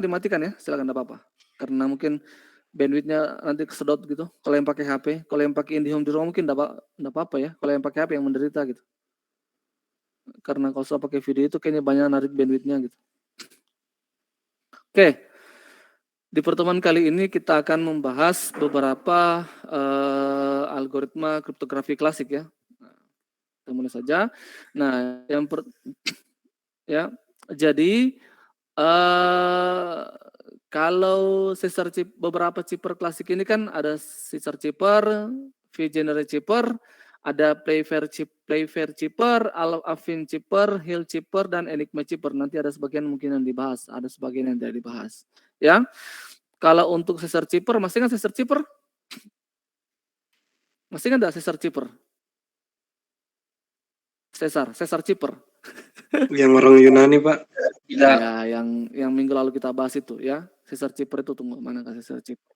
dimatikan ya, silakan enggak apa-apa. Karena mungkin bandwidth-nya nanti kesedot gitu, kalau yang pakai HP. Kalau yang pakai IndiHome di rumah mungkin enggak apa-apa ya, kalau yang pakai HP yang menderita gitu. Karena kalau sudah pakai video itu kayaknya banyak narik bandwidth-nya gitu. Oke. Di pertemuan kali ini kita akan membahas beberapa algoritma kriptografi klasik ya. Kita mulai saja. Nah, ya, jadi kalau Caesar chip beberapa chipper klasik ini kan ada Caesar chipper, V-Generate chipper, ada Playfair chipper, Alvin chipper, Hill chipper, dan Enigma chipper. Nanti ada sebagian mungkin yang dibahas, ada sebagian yang tidak dibahas. Ya, kalau untuk Caesar chipper, masih kan Caesar chipper? Masih kan Caesar chipper? Caesar chipper. Yang orang Yunani, Pak. Ya, yang minggu lalu kita bahas itu ya. Caesar chipper itu tunggu mana Caesar chipper?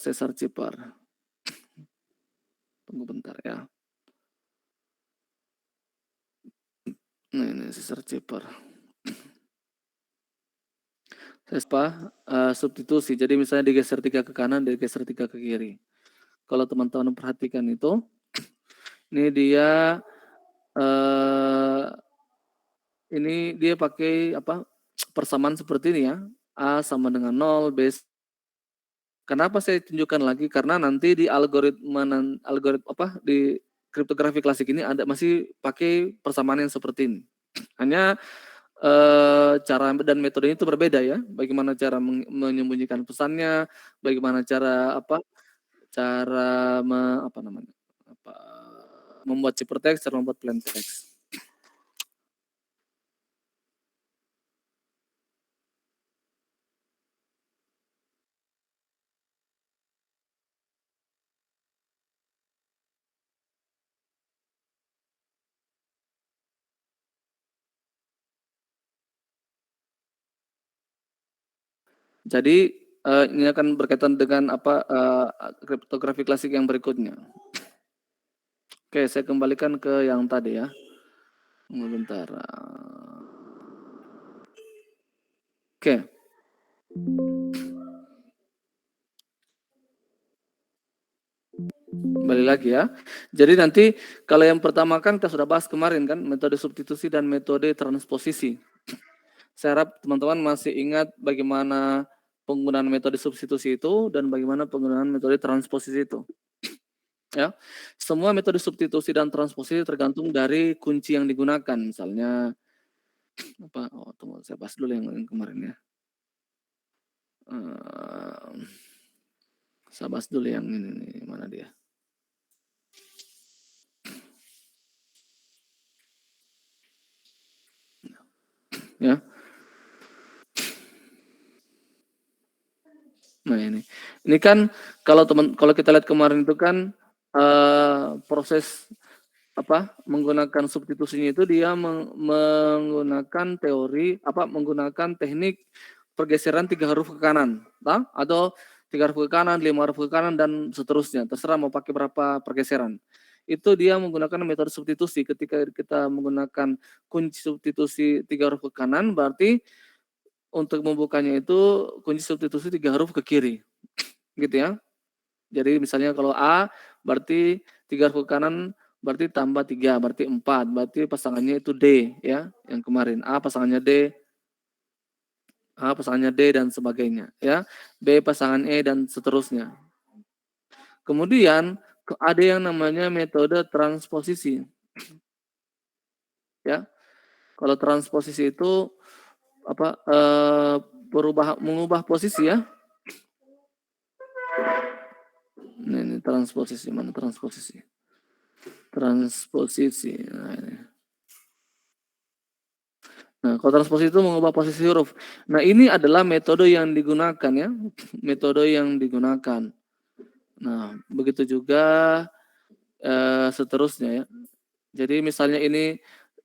Caesar chipper. Tunggu bentar ya. Nah, ini Caesar chipper. Substitusi. Jadi misalnya digeser 3 ke kanan, digeser 3 ke kiri. Kalau teman-teman perhatikan itu, ini dia ini dia pakai apa? Persamaan seperti ini ya. A sama dengan 0, B. Kenapa saya tunjukkan lagi? Karena nanti di algoritma di kriptografi klasik ini ada masih pakai persamaan yang seperti ini. Hanya cara dan metodenya itu berbeda ya. Bagaimana cara menyembunyikan pesannya, bagaimana cara membuat ciphertext, cara membuat plain text. Jadi ini akan berkaitan dengan kriptografi klasik yang berikutnya. Oke, saya kembalikan ke yang tadi ya. Bentar. Oke. Kembali lagi ya. Jadi nanti kalau yang pertama kan kita sudah bahas kemarin kan, metode substitusi dan metode transposisi. Saya harap teman-teman masih ingat bagaimana penggunaan metode substitusi itu dan bagaimana penggunaan metode transposisi itu. Ya, semua metode substitusi dan transposisi tergantung dari kunci yang digunakan. Misalnya tunggu saya bahas dulu yang kemarin ya. Saya bahas dulu yang ini nih, mana dia? Ya. Nah ini kan kalau kita lihat kemarin itu kan proses menggunakan substitusinya itu dia menggunakan menggunakan teknik pergeseran 3 huruf ke kanan, atau 3 huruf ke kanan, 5 huruf ke kanan dan seterusnya. Terserah mau pakai berapa pergeseran. Itu dia menggunakan metode substitusi. Ketika kita menggunakan kunci substitusi 3 huruf ke kanan, berarti untuk membukanya itu kunci substitusi 3 huruf ke kiri. Gitu ya. Jadi misalnya kalau A berarti 3 huruf ke kanan berarti tambah 3, berarti 4. Berarti pasangannya itu D ya, yang kemarin. A pasangannya D, dan sebagainya ya. B pasangan E dan seterusnya. Kemudian ada yang namanya metode transposisi. Ya. Kalau transposisi itu mengubah posisi ya. Ini transposisi, mana transposisi? Transposisi. Nah, kalau transposisi itu mengubah posisi huruf. Nah, ini adalah metode yang digunakan ya. Metode yang digunakan. Nah, begitu juga seterusnya ya. Jadi misalnya ini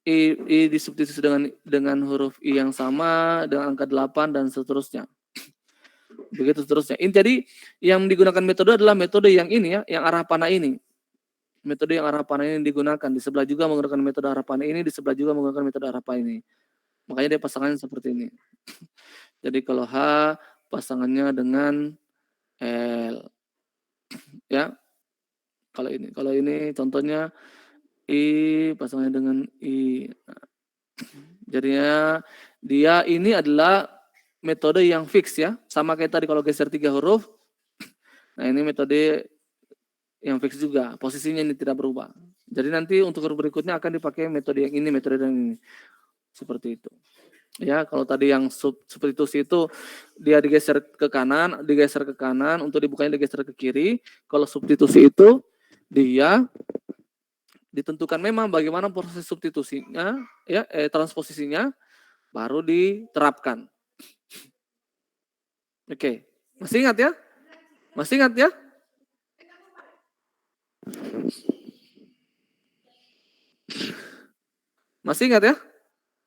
I disubstitusi dengan huruf I yang sama dengan angka 8 dan seterusnya. Begitu seterusnya. Jadi yang digunakan metode adalah metode yang ini ya, yang arah panah ini. Metode yang arah panah ini digunakan. Di sebelah juga menggunakan metode arah panah ini, di sebelah juga menggunakan metode arah panah ini. Makanya dia pasangannya seperti ini. Jadi kalau H pasangannya dengan L, ya. Kalau ini contohnya I pasangannya dengan I. Nah, jadinya dia ini adalah metode yang fix ya. Sama kayak tadi kalau geser 3 huruf. Nah, ini metode yang fix juga. Posisinya ini tidak berubah. Jadi nanti untuk huruf berikutnya akan dipakai metode yang ini, metode yang ini. Seperti itu. Ya, kalau tadi yang substitusi itu dia digeser ke kanan, untuk dibukanya digeser ke kiri. Kalau substitusi itu dia ditentukan memang bagaimana proses substitusinya, ya, transposisinya, baru diterapkan. Oke, masih ingat ya? Masih ingat ya? Masih ingat ya?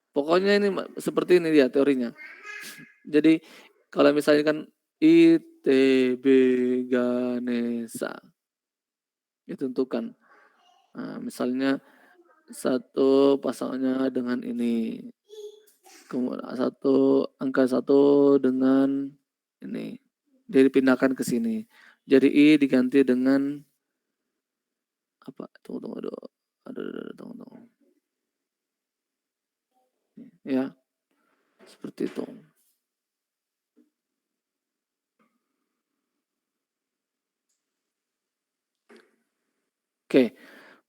Pokoknya ini seperti ini dia teorinya. Jadi kalau misalnya kan ITB Ganesha ditentukan. Nah, misalnya satu pasangannya dengan ini, kemudian angka satu dengan ini, dia dipindahkan ke sini. Jadi I diganti dengan apa? Tunggu. Tunggu. Ya, seperti itu. Oke,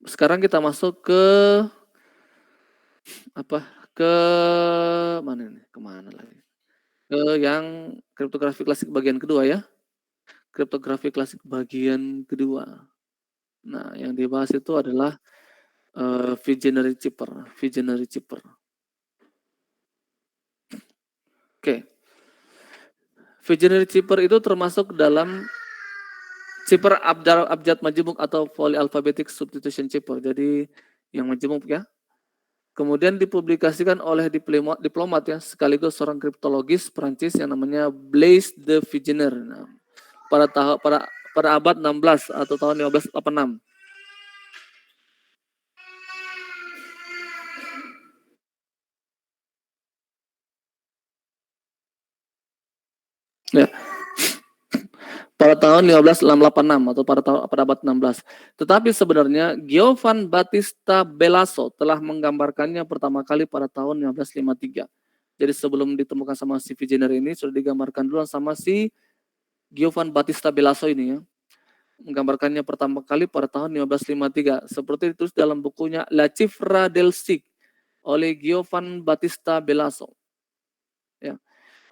sekarang kita masuk ke apa? Ke mana ini? Kemana lagi? Ke yang kriptografi klasik bagian kedua ya. Kriptografi klasik bagian kedua. Nah, yang dibahas itu adalah visionary chipper. Oke. Visionary chipper itu termasuk dalam chipper abjad majemuk atau polyalphabetic substitution chipper. Jadi yang majemuk ya. Kemudian dipublikasikan oleh diplomat ya, sekaligus seorang kriptologis Prancis yang namanya Blaise de Vigenère. Nah, pada abad 16 atau tahun 1586. Ya, pada tahun 1586 atau pada abad 16. Tetapi sebenarnya Giovan Battista Belaso telah menggambarkannya pertama kali pada tahun 1553. Jadi sebelum ditemukan sama si Vigenère ini sudah digambarkan dulu sama si Giovan Battista Belaso ini ya. Menggambarkannya pertama kali pada tahun 1553. Seperti itu dalam bukunya La Cifra del Sig oleh Giovan Battista Belaso. Ya.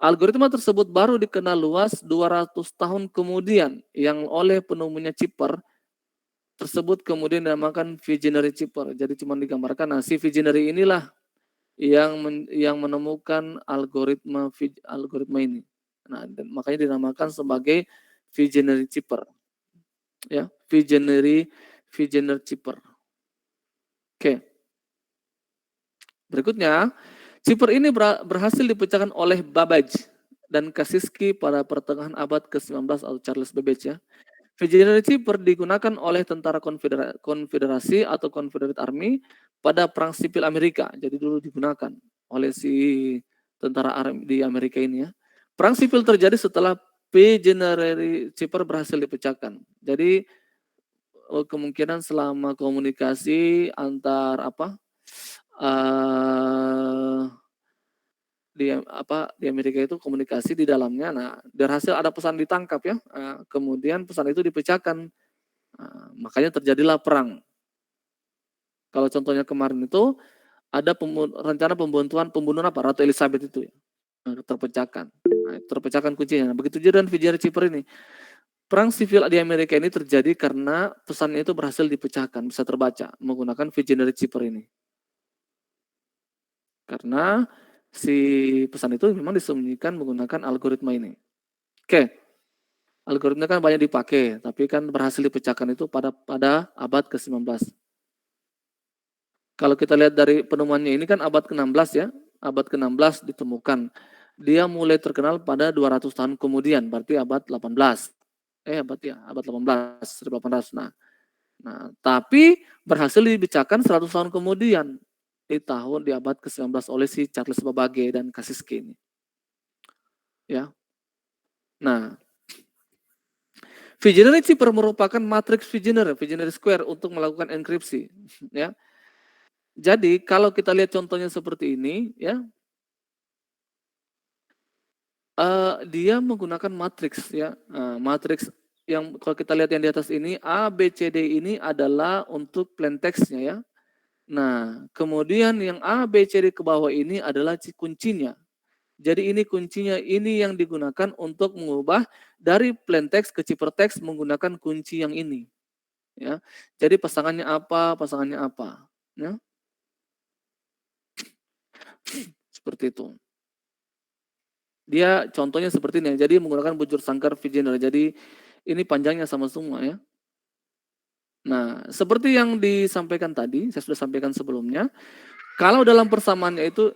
Algoritma tersebut baru dikenal luas 200 tahun kemudian yang oleh penemunya chipper tersebut kemudian dinamakan Vigenère chipper. Jadi cuma digambarkan. Nah, si Vigenère inilah yang menemukan algoritma ini. Nah, makanya dinamakan sebagai Vigenère chipper. Ya, Vigenère chipper. Oke. Berikutnya, chipper ini berhasil dipecahkan oleh Babbage dan Kasiski pada pertengahan abad ke-19 atau Charles Babbage ya. Vigenère chipper digunakan oleh tentara konfederasi atau Confederate Army pada perang sipil Amerika. Jadi dulu digunakan oleh si tentara di Amerika ini ya. Perang sipil terjadi setelah Vigenère chipper berhasil dipecahkan. Jadi kemungkinan selama komunikasi antar di Amerika itu komunikasi di dalamnya. Nah, berhasil ada pesan ditangkap ya. Kemudian pesan itu dipecahkan. Makanya terjadilah perang. Kalau contohnya kemarin itu ada rencana pembunuhan Ratu Elizabeth itu ya. Terpecahkan. Nah, terpecahkan kuncinya. Nah, begitu juga dengan Vigenère chipper ini. Perang sivil di Amerika ini terjadi karena pesannya itu berhasil dipecahkan, bisa terbaca menggunakan Vigenère chipper ini. Karena si pesan itu memang disembunyikan menggunakan algoritma ini. Oke. Algoritma kan banyak dipakai, tapi kan berhasil dipecahkan itu pada abad ke-19. Kalau kita lihat dari penemuannya ini kan abad ke-16 ya. Abad ke-16 ditemukan. Dia mulai terkenal pada 200 tahun kemudian, berarti abad 18. Abad 18, 1800. Nah, tapi berhasil dipecahkan 100 tahun kemudian di abad ke-19 oleh si Charles Babbage dan Kasiski ini. ya. Nah, Vigenère cipher merupakan matriks Vigenère square untuk melakukan enkripsi, ya. Jadi kalau kita lihat contohnya seperti ini, ya, dia menggunakan matriks, ya. Matriks yang kalau kita lihat yang di atas ini A, B, C, D ini adalah untuk plain text-nya, ya. Nah, kemudian yang A, B, C, D ke bawah ini adalah kuncinya. Jadi ini kuncinya, ini yang digunakan untuk mengubah dari plain text ke ciphertext menggunakan kunci yang ini, ya. Jadi pasangannya apa, ya. Seperti itu. Dia contohnya seperti ini, jadi menggunakan bujur sangkar Vigenère. Jadi ini panjangnya sama semua, ya. Nah, seperti yang disampaikan tadi, saya sudah sampaikan sebelumnya, kalau dalam persamaannya itu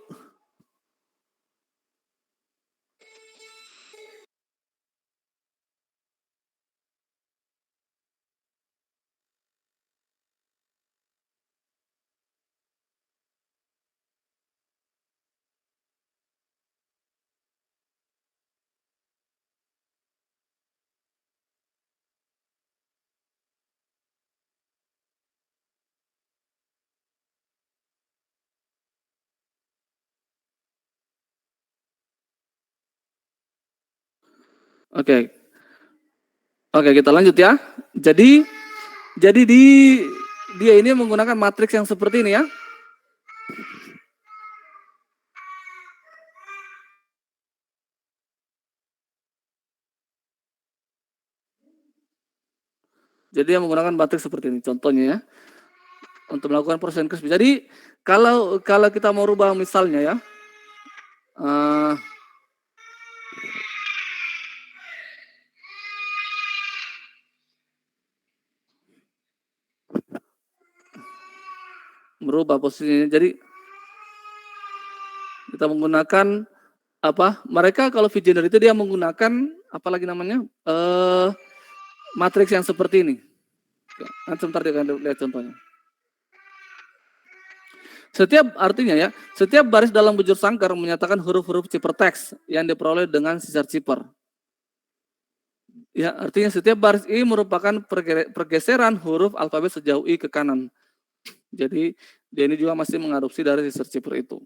oke. Oke, kita lanjut ya. Jadi dia ini menggunakan matriks yang seperti ini, ya. Jadi dia menggunakan matriks seperti ini contohnya, ya. Untuk melakukan proses enkripsi. Jadi kalau kita mau rubah misalnya, ya. Merubah posisinya. Jadi kita menggunakan apa? Mereka kalau Vigenère itu dia menggunakan apalagi namanya? Matriks yang seperti ini. Nanti sebentar dia akan lihat contohnya. Artinya ya, setiap baris dalam bujur sangkar menyatakan huruf-huruf ciphertext yang diperoleh dengan sisar cipher. Ya, artinya setiap baris I merupakan pergeseran huruf alfabet sejauh I ke kanan. Jadi dia ini juga masih mengadopsi dari sisar cipher itu.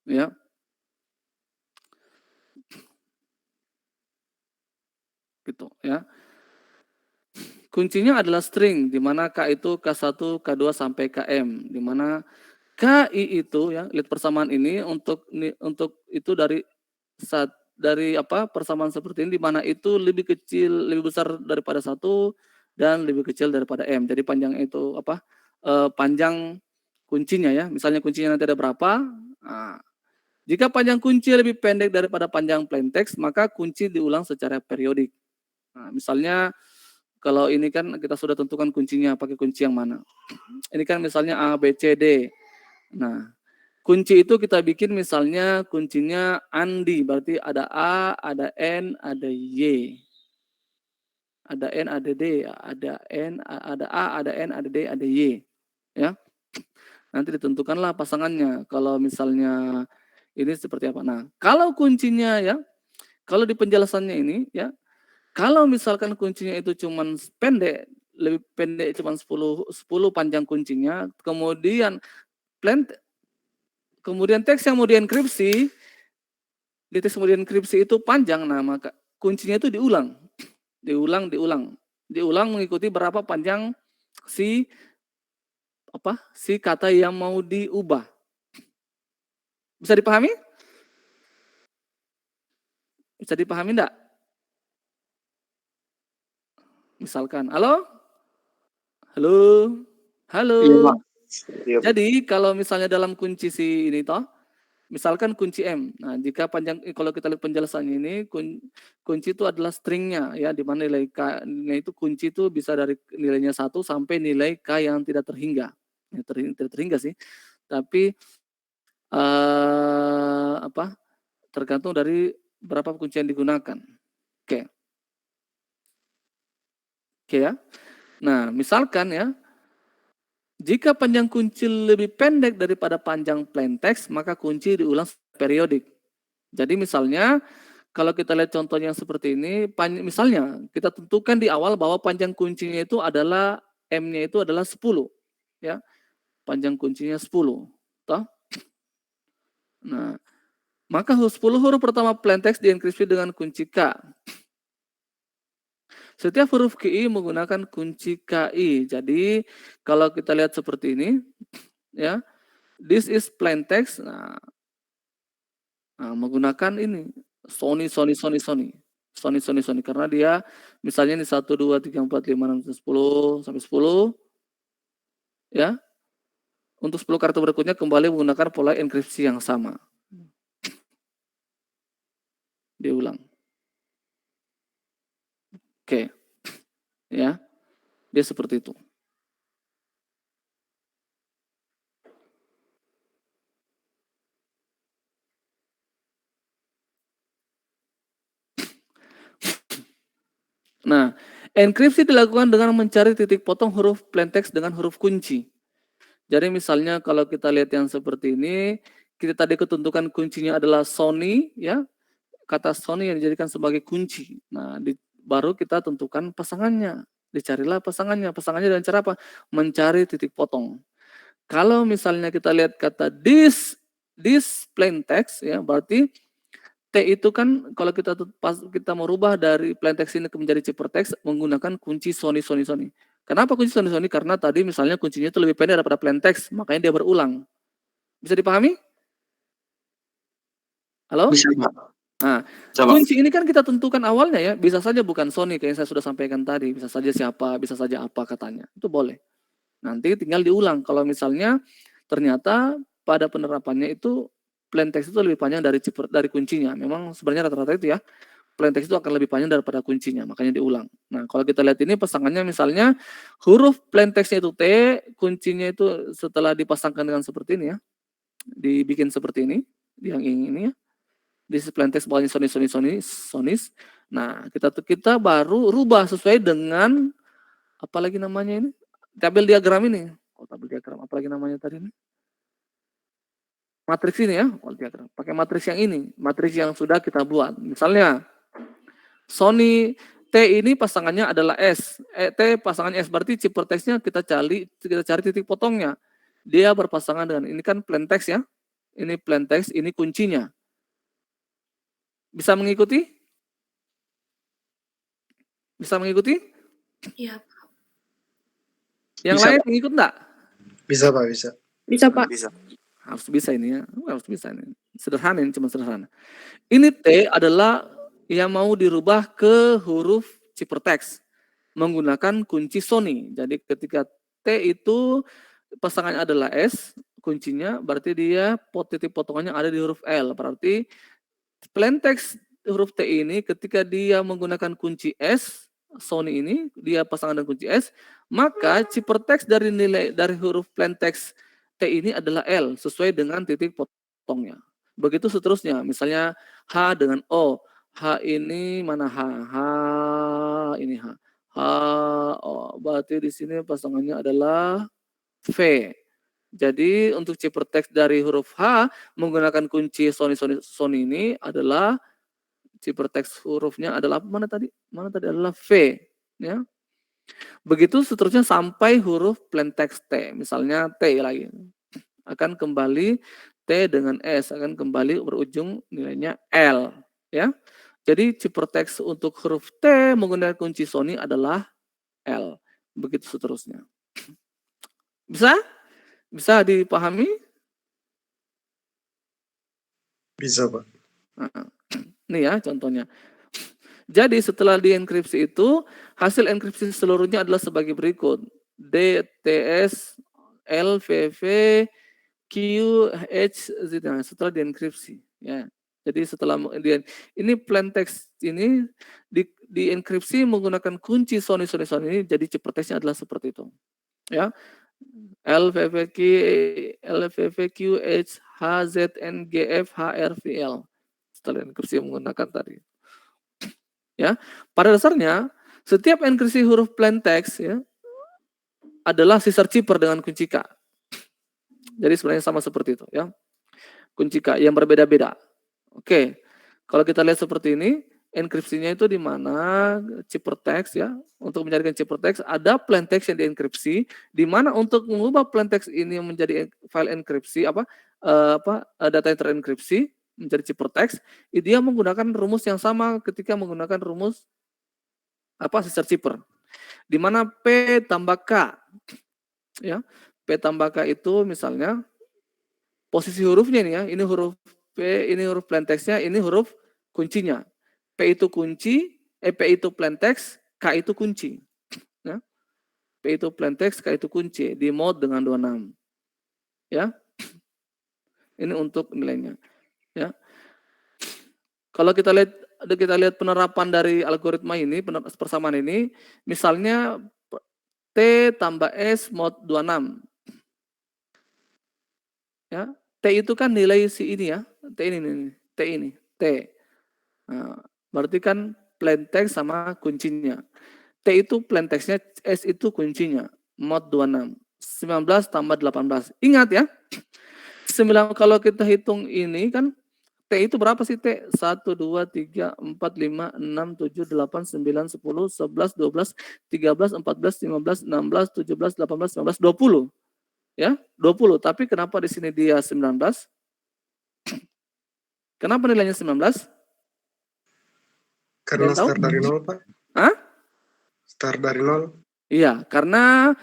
Ya. Gitu, ya. Kuncinya adalah string, di mana K itu K1, K2 sampai KM, di mana KI itu ya, lihat persamaan ini untuk itu dari apa persamaan seperti ini di mana itu lebih kecil, lebih besar daripada 1 dan lebih kecil daripada M. Jadi panjang itu apa? Panjang kuncinya ya. Misalnya kuncinya nanti ada berapa? Nah, jika panjang kunci lebih pendek daripada panjang plain text, maka kunci diulang secara periodik. Nah, misalnya kalau ini kan kita sudah tentukan kuncinya, pakai kunci yang mana. Ini kan misalnya A, B, C, D. Nah, kunci itu kita bikin misalnya kuncinya Andi, berarti ada A, ada N, ada Y. Ada N, ada D, ada N, ada A, ada N, ada D, ada Y. Ya. Nanti ditentukanlah pasangannya. Kalau misalnya ini seperti apa. Nah, kalau kuncinya ya, kalau di penjelasannya ini ya, kalau misalkan kuncinya itu cuman pendek, lebih pendek cuman 10 panjang kuncinya, kemudian kemudian teks yang mau dienkripsi, di teks yang mau dienkripsi itu panjang, nah maka kuncinya itu diulang mengikuti berapa panjang si kata yang mau diubah. Bisa dipahami? Bisa dipahami enggak? Misalkan, halo? Halo? Halo? Iya, Pak. Iya, Pak. Jadi kalau misalnya dalam kunci si ini toh, misalkan kunci M. Nah, jika panjang kalau kita lihat penjelasannya ini kunci itu adalah stringnya ya, di mana nilai K itu kunci itu bisa dari nilainya 1 sampai nilai K yang tidak terhingga. Ya, tidak terhingga sih. Tapi tergantung dari berapa kunci yang digunakan. Oke. Oke ya. Nah, misalkan ya, jika panjang kunci lebih pendek daripada panjang plain text, maka kunci diulang periodik. Jadi misalnya kalau kita lihat contohnya yang seperti ini, misalnya kita tentukan di awal bahwa panjang kuncinya itu adalah M-nya itu adalah 10, ya. Panjang kuncinya 10, toh? Nah, maka 10 huruf pertama plaintext dienkripsi dengan kunci K. Setiap huruf QI menggunakan kunci KI. Jadi kalau kita lihat seperti ini, ya, this is plaintext. Nah, menggunakan ini Sony karena dia misalnya ini 1 2 3 4 5 6 10 sampai 10, ya. Untuk 10 kartu berikutnya kembali menggunakan pola enkripsi yang sama. Diulang. Oke. Ya. Dia seperti itu. Nah, enkripsi dilakukan dengan mencari titik potong huruf plaintext dengan huruf kunci. Jadi misalnya kalau kita lihat yang seperti ini, kita tadi ketentukan kuncinya adalah Sony, ya. Kata Sony yang dijadikan sebagai kunci. Nah, baru kita tentukan pasangannya. Dicarilah pasangannya. Pasangannya dengan cara apa? Mencari titik potong. Kalau misalnya kita lihat kata this plaintext, ya, berarti T itu kan kalau kita merubah dari plaintext ini menjadi ciphertext menggunakan kunci Sony. Kenapa kunci Sony? Karena tadi misalnya kuncinya itu lebih pendek daripada plaintext, makanya dia berulang. Bisa dipahami? Halo? Bisa, Pak. Nah, kunci ini kan kita tentukan awalnya, ya, bisa saja bukan Sony kayak yang saya sudah sampaikan tadi, bisa saja siapa, bisa saja apa katanya, itu boleh. Nanti tinggal diulang kalau misalnya ternyata pada penerapannya itu plaintext itu lebih panjang dari kuncinya. Memang sebenarnya rata-rata itu, ya, plaintext itu akan lebih panjang daripada kuncinya, makanya diulang. Nah, kalau kita lihat ini pasangannya misalnya huruf plaintextnya itu T, kuncinya itu setelah dipasangkan dengan seperti ini, ya, dibikin seperti ini, yang ini, ya. This is plaintext bawahnya Sonis. Nah, kita baru rubah sesuai dengan apalagi namanya ini? Tabel diagram ini. Tabel diagram apalagi namanya tadi ini? Matriks ini, ya, diagram. Pakai matriks yang ini, matriks yang sudah kita buat. Misalnya Sony T ini pasangannya adalah S. T pasangannya S berarti ciphertextnya kita cari titik potongnya. Dia berpasangan dengan ini kan plaintext, ya. Ini plaintext, ini kuncinya. Bisa mengikuti? Bisa mengikuti? Iya. Yang Bisa, lain Pak. mengikut enggak? Bisa, Pak, bisa. Bisa, Pak. Bisa. Harus bisa ini, ya. Harus bisa ini. Sederhana ini, cuma sederhana. Ini T adalah yang mau dirubah ke huruf ciphertext menggunakan kunci Sony. Jadi ketika T itu pasangannya adalah S, kuncinya berarti dia titik potongannya ada di huruf L. Berarti plaintext huruf T ini ketika dia menggunakan kunci S, Sony ini dia pasangan dengan kunci S, maka ciphertext dari huruf plaintext T ini adalah L sesuai dengan titik potongnya. Begitu seterusnya, misalnya H dengan O. H ini mana H? H ini H. H O. Berarti di sini pasangannya adalah V. Jadi untuk ciphertext dari huruf H menggunakan kunci Sony ini adalah ciphertext hurufnya adalah mana tadi? Mana tadi adalah V, ya. Begitu seterusnya sampai huruf plaintext T. Misalnya T lagi. Akan kembali T dengan S akan kembali berujung nilainya L, ya. Jadi ciphertext untuk huruf T menggunakan kunci Sony adalah L. Begitu seterusnya. Bisa? Bisa dipahami? Bisa, Pak. Nah, ini ya contohnya. Jadi setelah dienkripsi itu, hasil enkripsi seluruhnya adalah sebagai berikut. D, T, S, L, V, V, Q, H, Z. Nah, setelah dienkripsi. Ya. Jadi setelah ini plaintext ini dienkripsi menggunakan kunci Sony ini, jadi ciphertextnya adalah seperti itu. Ya. L, V, V, Q, H, Z, N, G, F, H, R, V, L. Setelah enkripsi menggunakan tadi. Ya, pada dasarnya setiap enkripsi huruf plaintext, ya, adalah sisar cipher dengan kunci K. Jadi sebenarnya sama seperti itu, ya. Kunci K yang berbeda-beda. Oke. Kalau kita lihat seperti ini, enkripsinya itu di mana ciphertext ya. Untuk mencarikan ciphertext ada plaintext yang dienkripsi, di mana untuk mengubah plaintext ini menjadi file enkripsi data yang terenkripsi menjadi ciphertext, dia menggunakan rumus yang sama ketika menggunakan rumus sister cipher. Di mana P tambah K ya. P tambah K itu misalnya posisi hurufnya nih ya, ini huruf P, ini huruf plaintextnya, ini huruf kuncinya. P itu kunci, P itu plaintext, K itu kunci. Ya. P itu plaintext, K itu kunci, di mode dengan 26. Ya. Ini untuk nilainya. Ya. Kalau kita lihat penerapan dari algoritma ini, persamaan ini, misalnya T tambah S mod 26. Ya, T itu kan nilai si ini ya, T ini, T. Nah, berarti kan plaintext sama kuncinya. T itu plaintextnya, S itu kuncinya, mod 26. 19 tambah 18. Ingat ya, 9 kalau kita hitung ini kan, T itu berapa sih T? 1, 2, 3, 4, 5, 6, 7, 8, 9, 10, 11, 12, 13, 14, 15, 16, 17, 18, 19, 20. Ya, 20. Tapi kenapa di sini dia 19? Kenapa nilainya 19? Karena Yang tahu? start dari 0, Pak. Hah? Start dari 0. Iya, karena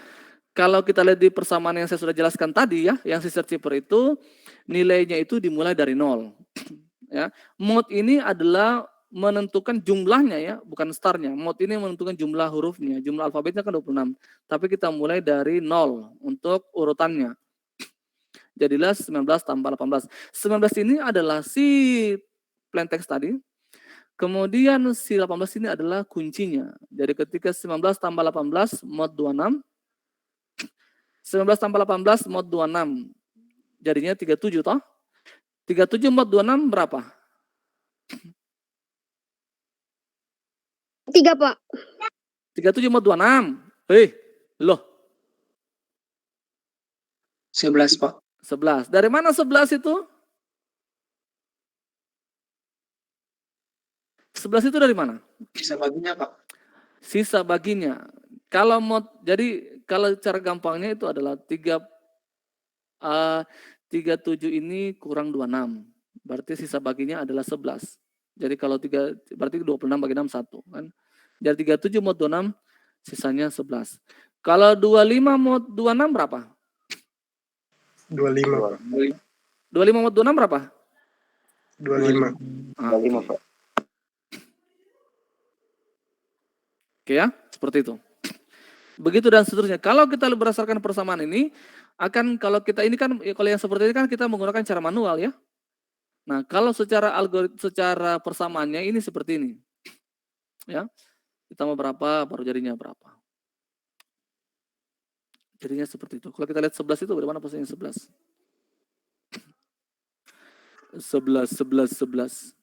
kalau kita lihat di persamaan yang saya sudah jelaskan tadi ya, yang sister cipher itu nilainya itu dimulai dari 0. Ya. Mode ini adalah menentukan jumlahnya ya, bukan startnya. Mode ini menentukan jumlah hurufnya, jumlah alfabetnya kan 26. Tapi kita mulai dari 0 untuk urutannya. Jadilah 19 tambah 18. 19 ini adalah si plaintext tadi. Kemudian si 18 ini adalah kuncinya. Jadi ketika 19 tambah 18 mod 26. 19 tambah 18 mod 26. Jadinya 37 toh. 37 mod 26 berapa? 3, Pak. 37 mod 26. Loh. 11, Pak. 11. Dari mana 11 itu? 11 itu dari mana? Sisa baginya, Pak. Sisa baginya. Kalau jadi kalau cara gampangnya itu adalah 37 ini kurang 26. Berarti sisa baginya adalah 11. Jadi kalau berarti 26 bagi 6 1 kan. Dari 37 mod 26 sisanya 11. Kalau 25 mod 26 berapa? 25. 25 mod 26 berapa? 25. 25, Pak. Oke ya, seperti itu. Begitu dan seterusnya. Kalau kita berdasarkan persamaan ini, kalau kita ini kan, kalau yang seperti ini kan kita menggunakan cara manual ya. Nah, kalau secara persamaannya ini seperti ini. Ya. Ditambah berapa, baru jadinya berapa. Jadinya seperti itu. Kalau kita lihat 11 itu bagaimana posisinya 11? 11. 11.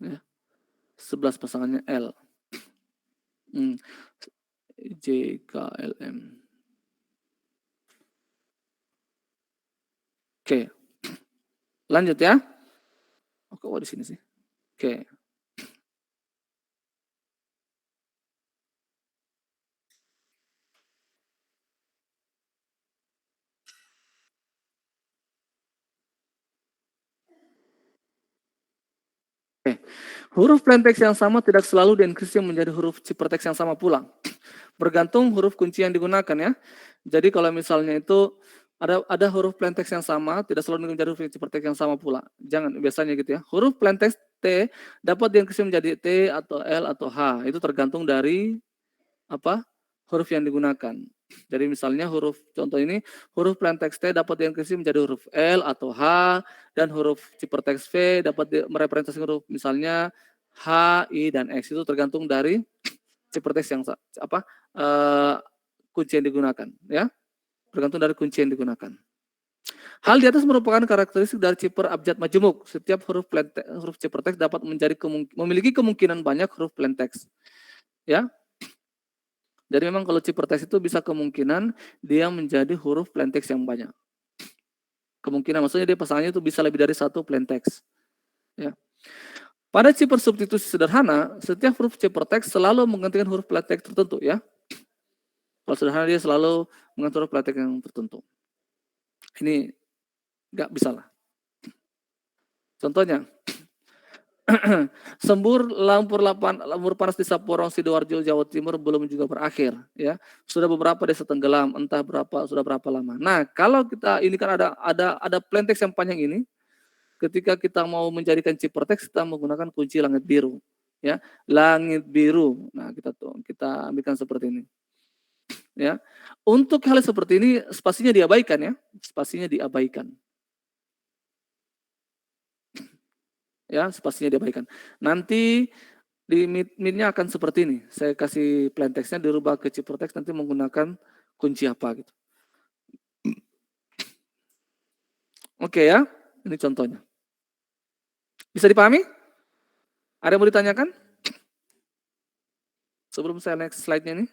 Ya. 11 pasangannya L. JKLM. Oke. Lanjut ya. Kok di sini sih? Oke. Huruf plaintext yang sama tidak selalu dienkripsi menjadi huruf ciphertext yang sama pula. Bergantung huruf kunci yang digunakan ya. Jadi kalau misalnya itu ada huruf plaintext yang sama, tidak selalu menjadi huruf ciphertext yang sama pula. Jangan, biasanya gitu ya. Huruf plaintext T dapat dienkripsi menjadi T atau L atau H. Itu tergantung dari huruf yang digunakan. Jadi misalnya contoh ini, huruf plaintext T dapat dienkripsi menjadi huruf L atau H, dan huruf ciphertext V dapat merepresentasikan huruf misalnya H, I, dan X. Itu tergantung dari ciphertext yang kunci yang digunakan. Ya, tergantung dari kunci yang digunakan. Hal di atas merupakan karakteristik dari cipher abjad majemuk. Setiap huruf ciphertext dapat memiliki kemungkinan banyak huruf plaintext. Ya. Jadi memang kalau ciphertext itu bisa kemungkinan dia menjadi huruf plain text yang banyak. Kemungkinan maksudnya dia pasangannya itu bisa lebih dari satu plain text. Ya. Pada cipher substitusi sederhana, setiap huruf ciphertext selalu menggantikan huruf plain text tertentu ya. Kalau sederhana dia selalu mengatur huruf plain text yang tertentu. Ini nggak bisa lah. Contohnya, sembur lampur panas di Saporong, Sidoarjo, Jawa Timur belum juga berakhir, ya. Sudah beberapa desa tenggelam, entah sudah berapa lama. Nah, kalau kita ini kan ada plain text yang panjang ini, ketika kita mau menjadikan ciphertext kita menggunakan kunci langit biru, ya. Langit biru. Nah, kita ambilkan seperti ini. Ya. Untuk hal seperti ini spasinya diabaikan ya, spasinya diabaikan. Ya, spasinya diabaikan. Nanti di meet-nya akan seperti ini. Saya kasih plain text-nya dirubah ke ciphertext nanti menggunakan kunci apa gitu. Oke ya, ini contohnya. Bisa dipahami? Ada yang mau ditanyakan? Sebelum saya next slide-nya ini.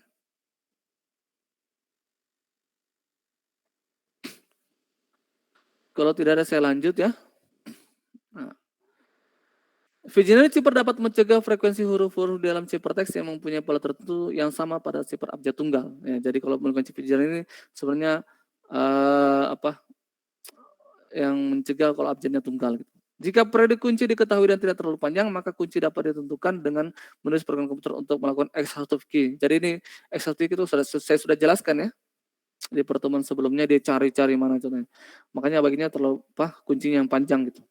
Kalau tidak ada saya lanjut ya. Nah. Visionary cipher dapat mencegah frekuensi huruf-huruf dalam ciphertext yang mempunyai pola tertentu yang sama pada cipher abjad tunggal. Ya, jadi kalau menggunakan visionary ini sebenarnya yang mencegah kalau abjadnya tunggal. Gitu. Jika periode kunci diketahui dan tidak terlalu panjang, maka kunci dapat ditentukan dengan menulis program komputer untuk melakukan exhaustive key. Jadi ini exhaustive key itu saya sudah jelaskan ya di pertemuan sebelumnya dia cari-cari mana contohnya. Makanya baginya terlalu kuncinya yang panjang gitu.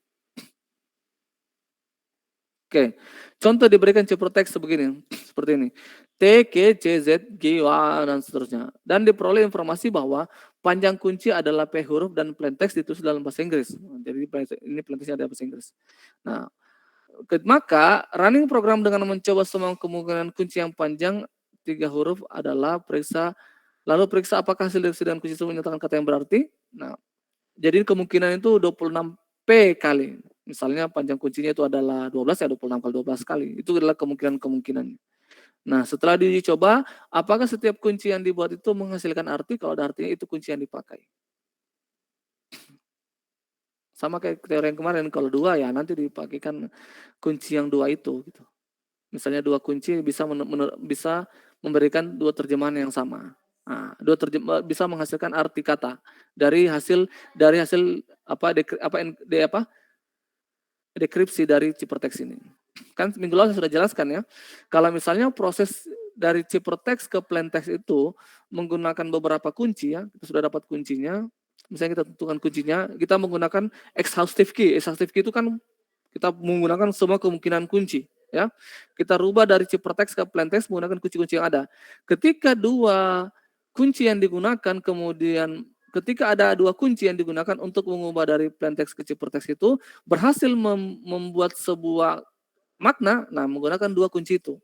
Oke, contoh diberikan ciphertext seperti ini. T, K, C, Z, G, W, dan seterusnya. Dan diperoleh informasi bahwa panjang kunci adalah P huruf dan plain text ditulis dalam bahasa Inggris. Jadi ini plain textnya ada bahasa Inggris. Nah, maka running program dengan mencoba semua kemungkinan kunci yang panjang 3 huruf adalah periksa apakah hasil deteksi dan kunci itu menyatakan kata yang berarti. Nah, jadi kemungkinan itu 26 P kali. Misalnya panjang kuncinya itu adalah 12 ya 26 kali 12 kali. Itu adalah kemungkinan. Nah, setelah dicoba, apakah setiap kunci yang dibuat itu menghasilkan arti? Kalau ada artinya itu kunci yang dipakai. Sama kayak teori yang kemarin, kalau 2 ya nanti dipakaikan kunci yang 2 itu gitu. Misalnya 2 kunci bisa memberikan 2 terjemahan yang sama. Nah, bisa menghasilkan arti kata dari hasil dekripsi dari ciphertext ini. Kan minggu lalu saya sudah jelaskan ya. Kalau misalnya proses dari ciphertext ke plain text itu menggunakan beberapa kunci ya, kita sudah dapat kuncinya. Misalnya kita tentukan kuncinya, kita menggunakan exhaustive key. Exhaustive key itu kan kita menggunakan semua kemungkinan kunci ya. Kita rubah dari ciphertext ke plain text menggunakan kunci-kunci yang ada. Ketika 2 kunci yang digunakan kemudian ketika ada 2 kunci yang digunakan untuk mengubah dari plain text ke ciphertext itu berhasil membuat sebuah makna, nah menggunakan 2 kunci itu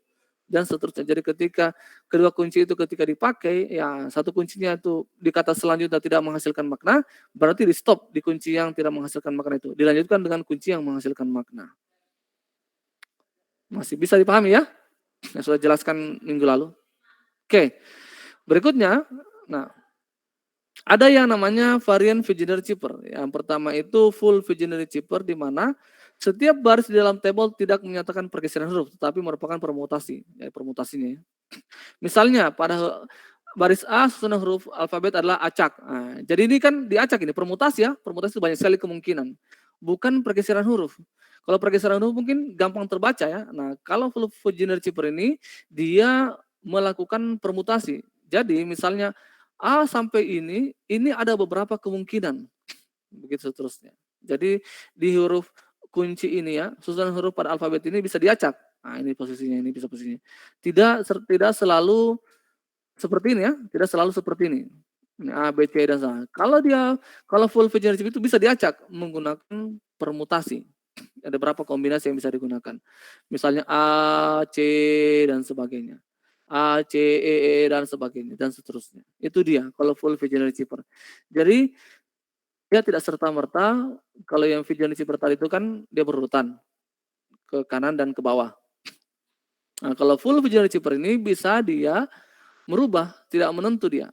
dan seterusnya. Jadi ketika kedua kunci itu ketika dipakai, ya satu kuncinya itu di kata selanjutnya tidak menghasilkan makna, berarti di stop di kunci yang tidak menghasilkan makna itu. Dilanjutkan dengan kunci yang menghasilkan makna. Masih bisa dipahami ya? Yang sudah jelaskan minggu lalu. Oke, berikutnya, nah ada yang namanya varian visionary cipher. Yang pertama itu full visionary cipher di mana setiap baris di dalam tabel tidak menyatakan pergeseran huruf, tetapi merupakan permutasi, ya, permutasinya. Ya. Misalnya pada baris A susunan huruf alfabet adalah acak. Nah, jadi ini kan diacak ini permutasi ya, permutasi itu banyak sekali kemungkinan, bukan pergeseran huruf. Kalau pergeseran huruf mungkin gampang terbaca ya. Nah, kalau full visionary cipher ini dia melakukan permutasi. Jadi misalnya A sampai ini ada beberapa kemungkinan. Begitu seterusnya. Jadi di huruf kunci ini ya, susunan huruf pada alfabet ini bisa diacak. Nah, ini posisinya, ini bisa posisinya. Tidak selalu seperti ini ya, tidak selalu seperti ini. Ini A, B, C dan sama. Kalau full visionary itu bisa diacak menggunakan permutasi. Ada berapa kombinasi yang bisa digunakan. Misalnya A, C dan sebagainya. A, C, E, dan sebagainya, dan seterusnya. Itu dia, kalau full visionary cipher. Jadi, dia tidak serta-merta, kalau yang visionary cipher tadi itu kan, dia berurutan, ke kanan dan ke bawah. Nah, kalau full visionary cipher ini bisa dia merubah, tidak menentu dia.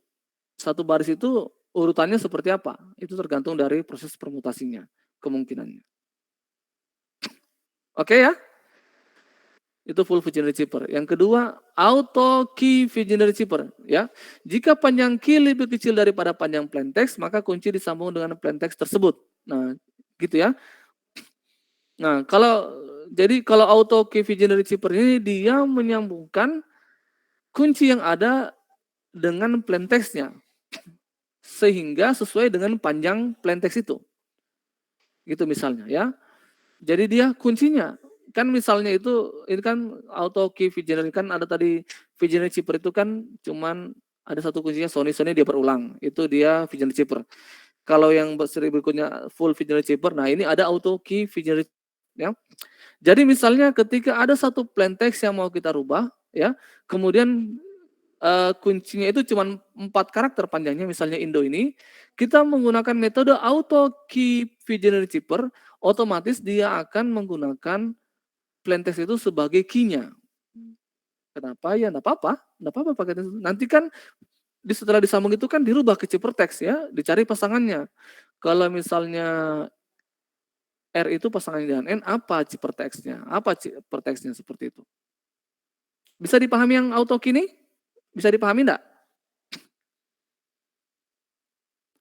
Satu baris itu urutannya seperti apa? Itu tergantung dari proses permutasinya, kemungkinannya. Oke ya? Itu full visionary chipper. Yang kedua, auto key visionary chipper, ya. Jika panjang key lebih kecil daripada panjang plain text, maka kunci disambung dengan plain text tersebut. Nah, gitu ya. Nah, kalau auto key visionary chipper ini dia menyambungkan kunci yang ada dengan plain text-nya sehingga sesuai dengan panjang plain text itu. Gitu misalnya ya. Jadi dia kuncinya kan misalnya itu ini kan auto key visionary kan ada tadi visionary chipper itu kan cuman ada satu kuncinya Sony dia berulang. Itu dia visionary chipper. Kalau yang seri berikutnya full visionary chipper, nah ini ada auto key visionary ya. Jadi misalnya ketika ada satu plain text yang mau kita rubah ya, kemudian kuncinya itu cuma 4 karakter panjangnya, misalnya Indo ini, kita menggunakan metode auto key visionary chipper, otomatis dia akan menggunakan plain text itu sebagai key-nya. Kenapa? Ya enggak apa-apa pakai itu. Nanti kan setelah disambung itu kan dirubah ke chipper text ya, dicari pasangannya. Kalau misalnya R itu pasangannya dengan N, apa chipper text-nya? Apa chipper text-nya seperti itu. Bisa dipahami yang auto key ini? Bisa dipahami enggak?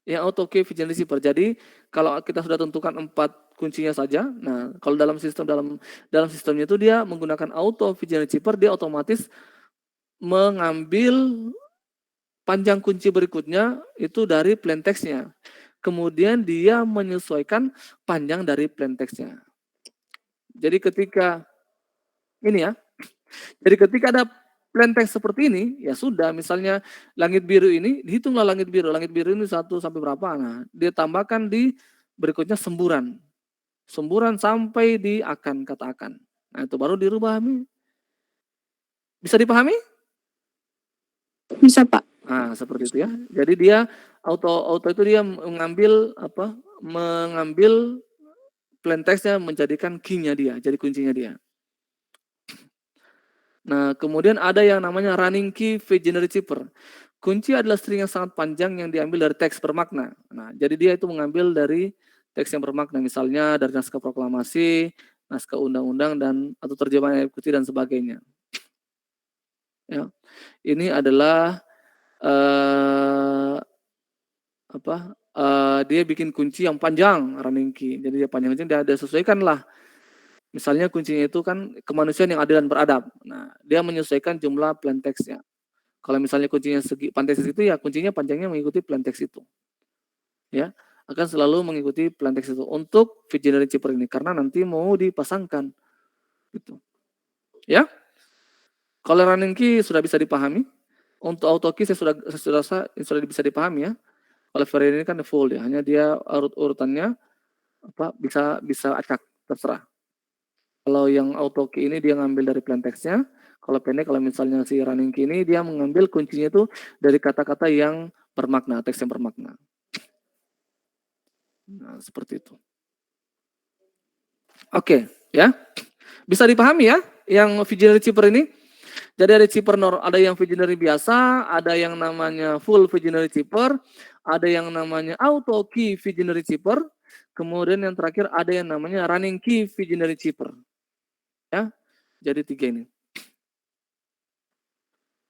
Yang auto key visionary chipper. Jadi kalau kita sudah tentukan 4 kuncinya saja, nah kalau dalam sistemnya itu dia menggunakan auto visionary chipper, dia otomatis mengambil panjang kunci berikutnya itu dari plain text-nya. Kemudian dia menyesuaikan panjang dari plain text-nya. Jadi ketika ini ya, jadi ketika ada plain text seperti ini, ya sudah, misalnya langit biru ini, dihitunglah langit biru ini 1 sampai berapa, nah dia tambahkan di berikutnya semburan sampai di akan, kata akan. Nah itu baru dirubah. Bisa dipahami? Bisa, Pak. Nah seperti itu ya. Jadi dia auto itu dia mengambil plain text-nya menjadikan key-nya dia, jadi kuncinya dia. Nah, kemudian ada yang namanya running key visionary chipper. Kunci adalah string yang sangat panjang yang diambil dari teks bermakna. Nah, jadi dia itu mengambil dari teks yang bermakna, misalnya dari naskah proklamasi, naskah undang-undang dan atau terjemahan ayat putih dan sebagainya. Ya. Ini adalah dia bikin kunci yang panjang running key. Jadi dia panjang dia ada sesuaikan lah. Misalnya kuncinya itu kan kemanusiaan yang adil dan beradab. Nah, dia menyesuaikan jumlah plain text-nya. Kalau misalnya kuncinya segi plain text itu ya kuncinya panjangnya mengikuti plain text itu. Ya, akan selalu mengikuti plain text itu untuk visionary chipper ini karena nanti mau dipasangkan gitu. Ya. Kalau running key sudah bisa dipahami. Untuk auto key saya sudah bisa dipahami ya. Kalau varian ini kan full ya, hanya dia urutannya bisa acak terserah. Kalau yang auto key ini dia ngambil dari plain text-nya. Kalau pendek, kalau misalnya si running key ini dia mengambil kuncinya itu dari kata-kata yang bermakna, teks yang bermakna. Nah, seperti itu. Oke, ya. Bisa dipahami ya yang visionary chipper ini? Jadi ada chipper ada yang visionary biasa, ada yang namanya full visionary chipper, ada yang namanya auto key visionary chipper, kemudian yang terakhir ada yang namanya running key visionary chipper. Ya, jadi 3 ini.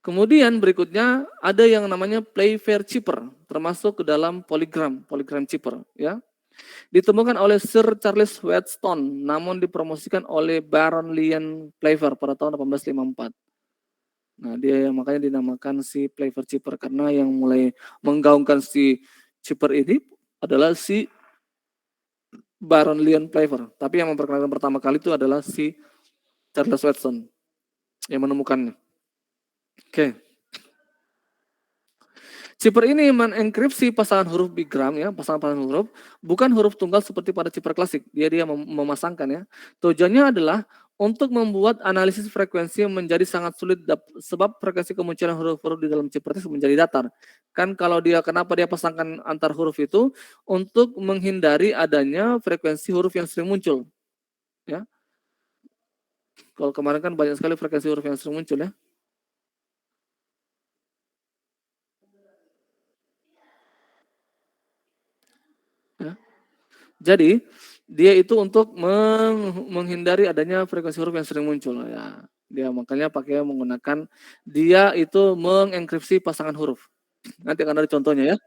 Kemudian berikutnya ada yang namanya Playfair chipper, termasuk ke dalam polygram chipper. Ya, ditemukan oleh Sir Charles Wheatstone, namun dipromosikan oleh Baron Lian Playfair pada tahun 1854. Nah, dia makanya dinamakan si Playfair chipper karena yang mulai menggaungkan si chipper ini adalah si Baron Lian Playfair. Tapi yang memperkenalkan pertama kali itu adalah si Charles Wheatstone yang menemukannya. Oke. Chipper ini mengenkripsi pasangan huruf bigram ya, pasangan huruf, bukan huruf tunggal seperti pada chipper klasik. Dia memasangkan ya. Tujuannya adalah untuk membuat analisis frekuensi menjadi sangat sulit sebab frekuensi kemunculan huruf-huruf di dalam chipper tersebut menjadi datar. Kan kalau kenapa dia pasangkan antar huruf itu untuk menghindari adanya frekuensi huruf yang sering muncul. Ya. Kalau kemarin kan banyak sekali frekuensi huruf yang sering muncul ya. Jadi dia itu untuk menghindari adanya frekuensi huruf yang sering muncul ya. Dia makanya pakai menggunakan dia itu mengenkripsi pasangan huruf. Nanti akan ada contohnya ya.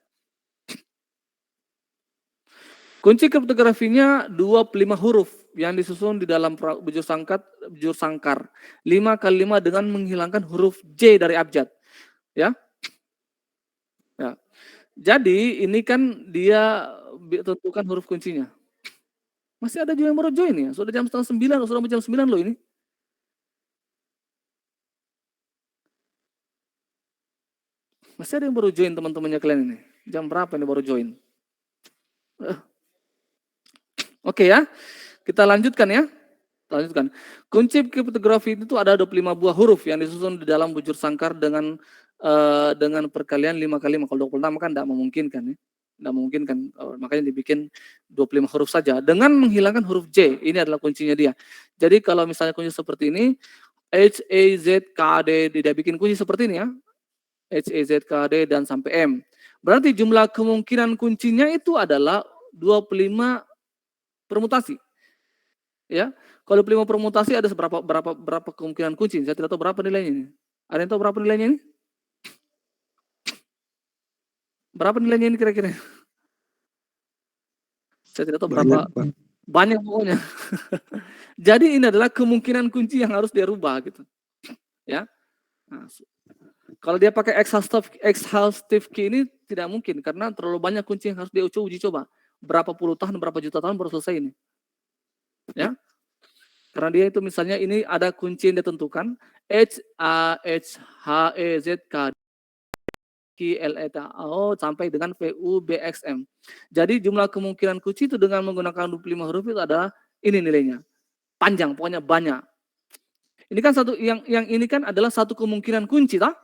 Kunci kriptografinya 25 huruf yang disusun di dalam bujur sangkar 5 kali 5 dengan menghilangkan huruf J dari abjad. Ya. Ya. Jadi ini kan dia tentukan huruf kuncinya. Masih ada juga yang baru join ya. Sudah jam 8:30, sudah jam 9 loh ini. Masih ada yang baru join teman-temannya kalian ini. Jam berapa ini baru join? Oke ya. Kita lanjutkan ya. Lanjutkan. Kunci kriptografi itu ada 25 buah huruf yang disusun di dalam bujur sangkar dengan perkalian 5 kali 5. Kalau 26 kan tidak memungkinkan ya. Tidak memungkinkan. Makanya dibikin 25 huruf saja dengan menghilangkan huruf J. Ini adalah kuncinya dia. Jadi kalau misalnya kunci seperti ini H, A, Z, K, D, tidak bikin kunci seperti ini ya. H, A, Z, K, D, dan sampai M. Berarti jumlah kemungkinan kuncinya itu adalah 25 permutasi. Ya, kalau 25 permutasi ada berapa kemungkinan kunci? Saya tidak tahu berapa nilainya ini. Ada yang tahu berapa nilainya ini? Berapa nilainya ini kira-kira? Saya tidak tahu berapa. Banyak pokoknya. Jadi ini adalah kemungkinan kunci yang harus dia rubah gitu. Ya. Nah, kalau dia pakai exhaustive key ini tidak mungkin karena terlalu banyak kunci yang harus dia uji coba. Berapa puluh tahun, berapa juta tahun baru selesai ini. Ya. Karena dia itu misalnya ini ada kunci yang ditentukan H, A, H, H, E, Z, K, Q, L, E, T, O, sampai dengan V, U, B, X, M. Jadi jumlah kemungkinan kunci itu dengan menggunakan 25 huruf itu ada ini nilainya. Panjang, pokoknya banyak. Ini kan yang ini kan adalah satu kemungkinan kunci, tak?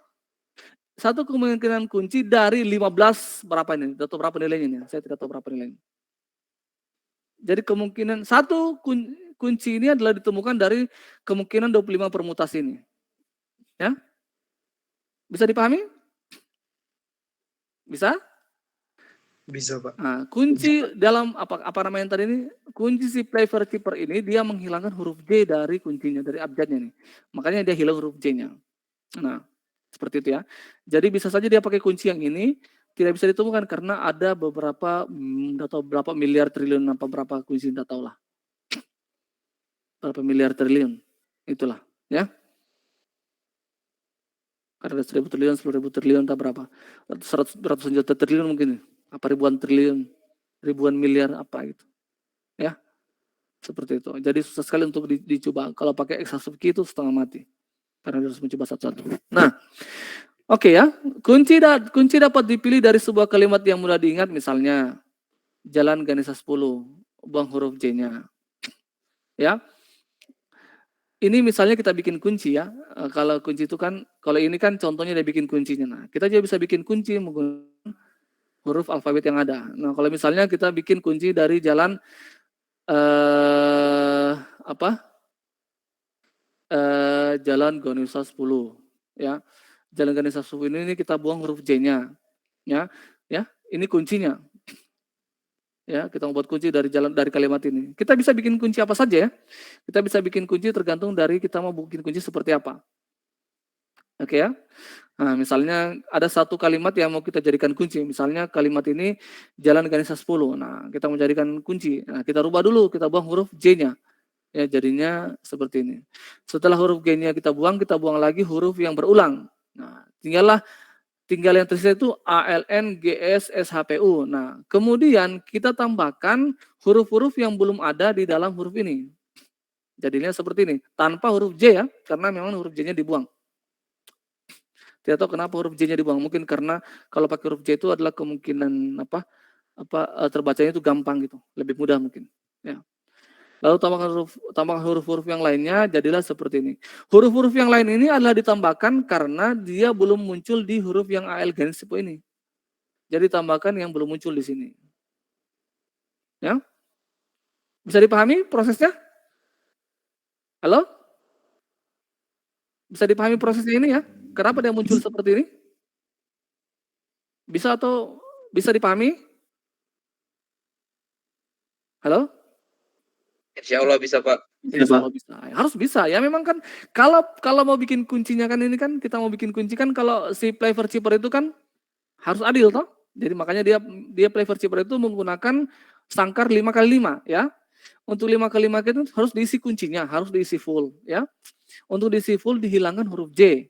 Satu kemungkinan kunci dari 15 berapa ini? Tidak tahu berapa nilainya ini. Saya tidak tahu berapa nilainya. Jadi kemungkinan satu kunci ini adalah ditemukan dari kemungkinan 25 permutasi ini. Ya? Bisa dipahami? Bisa? Bisa, Pak. Nah, kunci dalam apa namanya tadi ini? Kunci si Playfair Keeper ini dia menghilangkan huruf J dari kuncinya, dari abjadnya nih. Makanya dia hilang huruf J-nya. Nah, seperti itu ya. Jadi bisa saja dia pakai kunci yang ini tidak bisa ditemukan karena ada beberapa atau berapa miliar triliun apa berapa kunci tidak tahu lah. Berapa miliar triliun. Itulah, ya. Karena ada 1.000 triliun, 10.000 triliun, tak berapa. Ratusan juta triliun mungkin. Apa ribuan triliun, ribuan miliar apa gitu. Ya. Seperti itu. Jadi susah sekali untuk dicoba. Kalau pakai exhaustive key itu setengah mati. Karena dia harus mencoba satu-satu. Nah, oke ya. Kunci dapat dipilih dari sebuah kalimat yang mudah diingat, misalnya Jalan Ganesha 10, buang huruf J-nya. Ya. Ini misalnya kita bikin kunci ya. Kalau kunci itu kan, kalau ini kan contohnya dia bikin kuncinya. Nah, kita juga bisa bikin kunci menggunakan huruf alfabet yang ada. Nah, kalau misalnya kita bikin kunci dari jalan Jalan Ganesha 10, ya. Jalan Ganesha 10 ini kita buang huruf J-nya. Ya. Ya, ini kuncinya. Ya, kita membuat kunci dari kalimat ini. Kita bisa bikin kunci apa saja ya. Kita bisa bikin kunci tergantung dari kita mau bikin kunci seperti apa. Oke ya. Nah, misalnya ada satu kalimat yang mau kita jadikan kunci. Misalnya kalimat ini Jalan Ganesha 10. Nah, kita mau jadikan kunci. Nah, kita rubah dulu, kita buang huruf J-nya. Ya, jadinya seperti ini. Setelah huruf G-nya kita buang lagi huruf yang berulang. Nah, tinggal yang tersisa itu ALN, GS, SHPU. Nah, kemudian kita tambahkan huruf-huruf yang belum ada di dalam huruf ini. Jadinya seperti ini, tanpa huruf J ya, karena memang huruf J-nya dibuang. Tidak tahu kenapa huruf J-nya dibuang, mungkin karena kalau pakai huruf J itu adalah kemungkinan terbacanya itu gampang gitu, lebih mudah mungkin. Ya. Lalu tambahkan huruf-huruf yang lainnya, jadilah seperti ini. Huruf-huruf yang lain ini adalah ditambahkan karena dia belum muncul di huruf yang AL Ganesha ini. Jadi tambahkan yang belum muncul di sini. Ya? Bisa dipahami prosesnya? Halo? Bisa dipahami prosesnya ini ya? Kenapa dia muncul seperti ini? Bisa dipahami? Halo? Insya Allah bisa, Pak. Insya Allah bisa. Harus bisa. Ya memang kan kalau mau bikin kuncinya kan ini kan kita mau bikin kunci kan kalau si flavor chipper itu kan harus adil toh. Jadi makanya dia flavor chipper itu menggunakan sangkar 5x5 ya. Untuk 5x5 itu harus diisi kuncinya, harus diisi full ya. Untuk diisi full dihilangkan huruf J.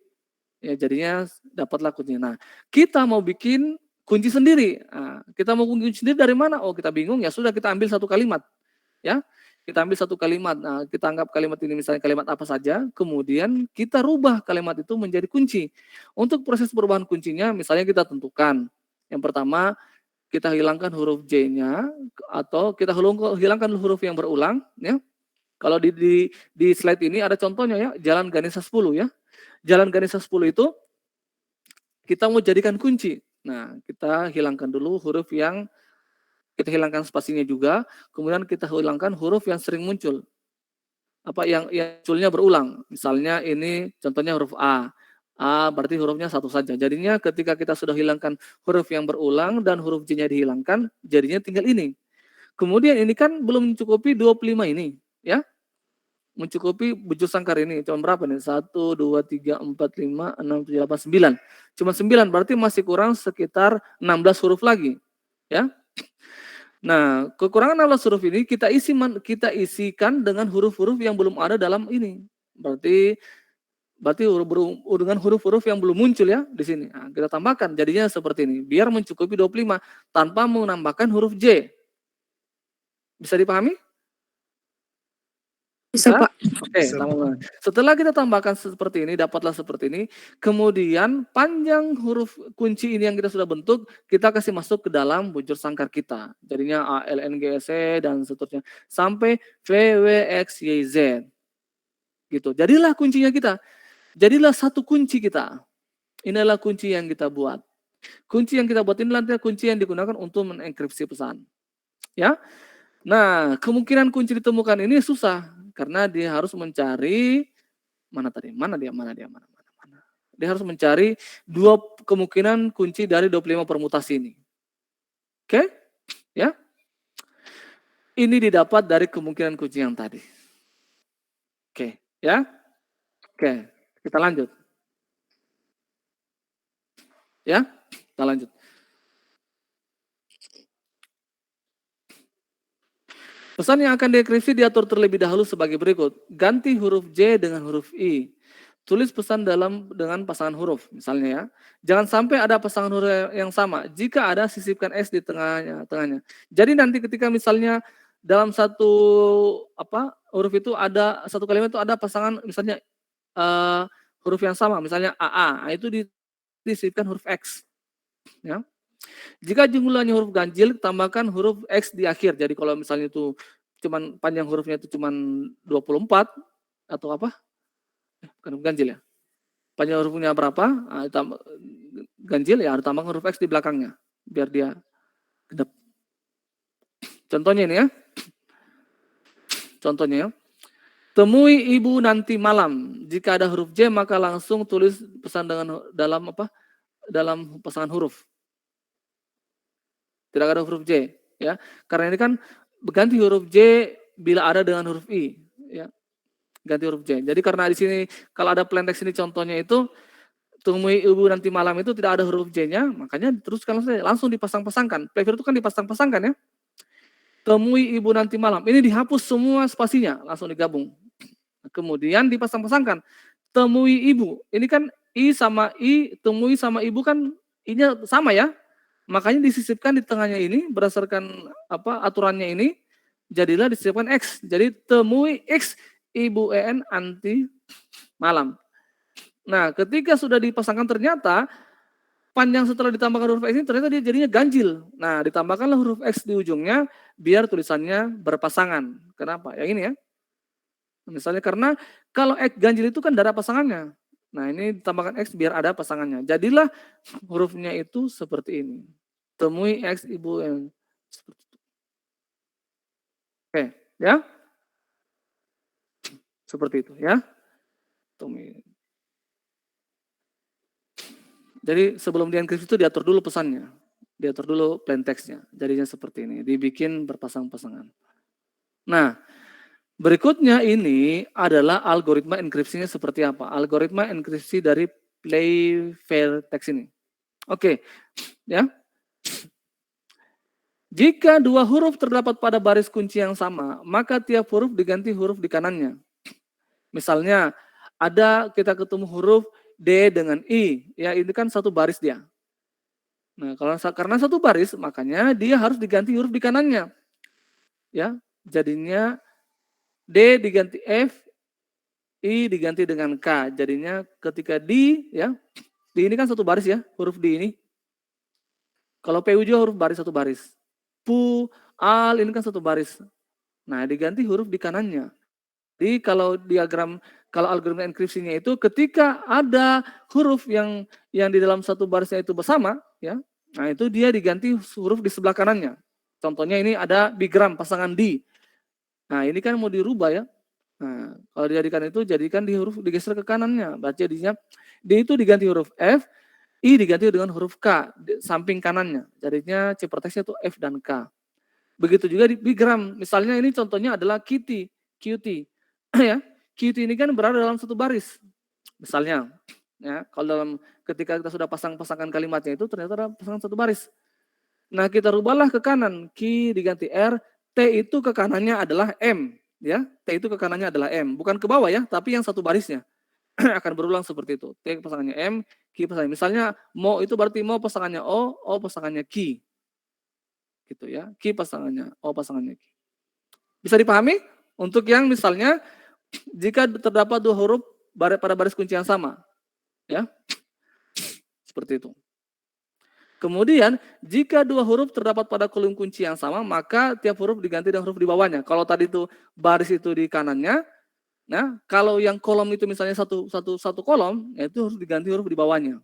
Ya jadinya dapatlah kuncinya. Nah, kita mau bikin kunci sendiri. Nah, kita mau kunci sendiri dari mana? Oh, kita bingung ya sudah kita ambil satu kalimat. Ya. Kita ambil satu kalimat. Nah, kita anggap kalimat ini misalnya kalimat apa saja, kemudian kita rubah kalimat itu menjadi kunci. Untuk proses perubahan kuncinya misalnya kita tentukan. Yang pertama, kita hilangkan huruf J-nya atau kita hilangkan huruf yang berulang ya. Kalau di slide ini ada contohnya ya, Jalan Ganesha 10 ya. Jalan Ganesha 10 itu kita mau jadikan kunci. Nah, kita hilangkan dulu huruf yang kita hilangkan spasinya juga, kemudian kita hilangkan huruf yang sering muncul. Apa yang munculnya berulang. Misalnya ini contohnya huruf A. A berarti hurufnya satu saja. Jadinya ketika kita sudah hilangkan huruf yang berulang dan huruf J-nya dihilangkan, jadinya tinggal ini. Kemudian ini kan belum mencukupi 25 ini, ya. Mencukupi bujur sangkar ini. Cuma berapa nih? 1, 2, 3, 4, 5, 6, 7, 8, 9. Cuma 9, berarti masih kurang sekitar 16 huruf lagi. Ya. Nah, kekurangan 16 huruf ini kita isikan dengan huruf-huruf yang belum ada dalam ini. Berarti dengan huruf-huruf yang belum muncul ya di sini. Nah, kita tambahkan jadinya seperti ini. Biar mencukupi 25 tanpa menambahkan huruf J. Bisa dipahami? Bisa, Pak. Oke, setelah kita tambahkan seperti ini, dapatlah seperti ini. Kemudian panjang huruf kunci ini yang kita sudah bentuk, kita kasih masuk ke dalam bujur sangkar kita. Jadinya A, L, N, G, S, E, dan seterusnya. Sampai V, W, X, Y, Z. Gitu. Jadilah kuncinya kita. Jadilah satu kunci kita. Inilah kunci yang kita buat. Kunci yang kita buat ini nanti kunci yang digunakan untuk mengenkripsi pesan. Ya. Nah, kemungkinan kunci ditemukan ini susah karena dia harus mencari mana. Dia harus mencari dua kemungkinan kunci dari 25 permutasi ini. Oke? Ya. Ini didapat dari kemungkinan kunci yang tadi. Oke, ya. Oke, kita lanjut. Ya, kita lanjut. Pesan yang akan dienkripsi diatur terlebih dahulu sebagai berikut. Ganti huruf J dengan huruf I. Tulis pesan dengan pasangan huruf, misalnya ya. Jangan sampai ada pasangan huruf yang sama. Jika ada, sisipkan X di tengahnya. Jadi nanti ketika misalnya dalam satu huruf itu ada satu kalimat itu ada pasangan misalnya huruf yang sama, misalnya AA, itu disisipkan huruf X. Ya. Jika jumlahnya huruf ganjil, tambahkan huruf X di akhir. Jadi kalau misalnya itu cuman panjang hurufnya itu cuman 24 atau apa? Bukan ganjil ya. Panjang hurufnya berapa? Nah, ganjil ya harus tambahkan huruf X di belakangnya biar dia genap. Contohnya ini ya. Contohnya ya. Temui ibu nanti malam. Jika ada huruf J maka langsung tulis pesan dalam pasangan huruf. Tidak ada huruf J, ya. Karena ini kan ganti huruf J bila ada dengan huruf I, ya. Ganti huruf J. Jadi karena di sini kalau ada plain text ini contohnya itu temui ibu nanti malam itu tidak ada huruf J-nya, makanya diteruskan langsung dipasang-pasangkan. Flavor itu kan dipasang-pasangkan ya. Temui ibu nanti malam. Ini dihapus semua spasinya, langsung digabung. Kemudian dipasang-pasangkan. Temui ibu. Ini kan I sama I, temui sama ibu kan I-nya sama ya. Makanya disisipkan di tengahnya ini berdasarkan aturannya ini jadilah disisipkan X. Jadi temui X ibu EN anti malam. Nah, ketika sudah dipasangkan ternyata panjang setelah ditambahkan huruf X ini ternyata dia jadinya ganjil. Nah, ditambahkanlah huruf X di ujungnya biar tulisannya berpasangan. Kenapa? Yang ini ya. Misalnya karena kalau X ganjil itu kan tidak ada pasangannya. Nah, ini ditambahkan X biar ada pasangannya. Jadilah hurufnya itu seperti ini. Temui X ibu yang seperti itu. Oke, ya. Seperti itu ya. Temui. Jadi sebelum dienkripsi itu diatur dulu pesannya. Diatur dulu plain text-nya. Jadinya seperti ini. Dibikin berpasang-pasangan. Nah, berikutnya ini adalah algoritma enkripsinya seperti apa. Algoritma enkripsi dari plaintext ini. Oke, ya. Jika dua huruf terdapat pada baris kunci yang sama, maka tiap huruf diganti huruf di kanannya. Misalnya, kita ketemu huruf D dengan I, ya ini kan satu baris dia. Nah, karena satu baris, makanya dia harus diganti huruf di kanannya. Ya, jadinya D diganti F, I diganti dengan K. Jadinya ketika D, ya, D ini kan satu baris ya, huruf D ini. Kalau PU juga huruf baris satu baris. Pu, al ini kan satu baris. Nah, diganti huruf di kanannya. Jadi kalau algoritma enkripsinya itu ketika ada huruf yang di dalam satu barisnya itu bersama, ya, nah itu dia diganti huruf di sebelah kanannya. Contohnya ini ada bigram pasangan D. Nah ini kan mau dirubah ya. Nah kalau jadikan di huruf digeser ke kanannya. Berarti jadinya D itu diganti huruf F, I diganti dengan huruf K di samping kanannya. Jadinya ciphertextnya itu F dan K. Begitu juga di bigram. Misalnya ini contohnya adalah QT. Ya, QT ini kan berada dalam satu baris. Misalnya, ya, kalau ketika kita sudah pasangkan kalimatnya itu ternyata ada pasangan satu baris. Nah, kita rubahlah ke kanan, Q diganti R, T itu ke kanannya adalah M, ya. T itu ke kanannya adalah M, bukan ke bawah ya, tapi yang satu barisnya. Akan berulang seperti itu. T pasangannya M, Q pasangannya. Misalnya Mo itu berarti Mo pasangannya O pasangannya Q. Gitu ya. Q pasangannya, O pasangannya Q. Bisa dipahami? Untuk yang misalnya jika terdapat dua huruf pada baris kunci yang sama, ya. Seperti itu. Kemudian, jika dua huruf terdapat pada kolom kunci yang sama, maka tiap huruf diganti dengan huruf di bawahnya. Kalau tadi itu baris itu di kanannya, nah kalau yang kolom itu misalnya satu kolom, ya itu harus diganti huruf di bawahnya.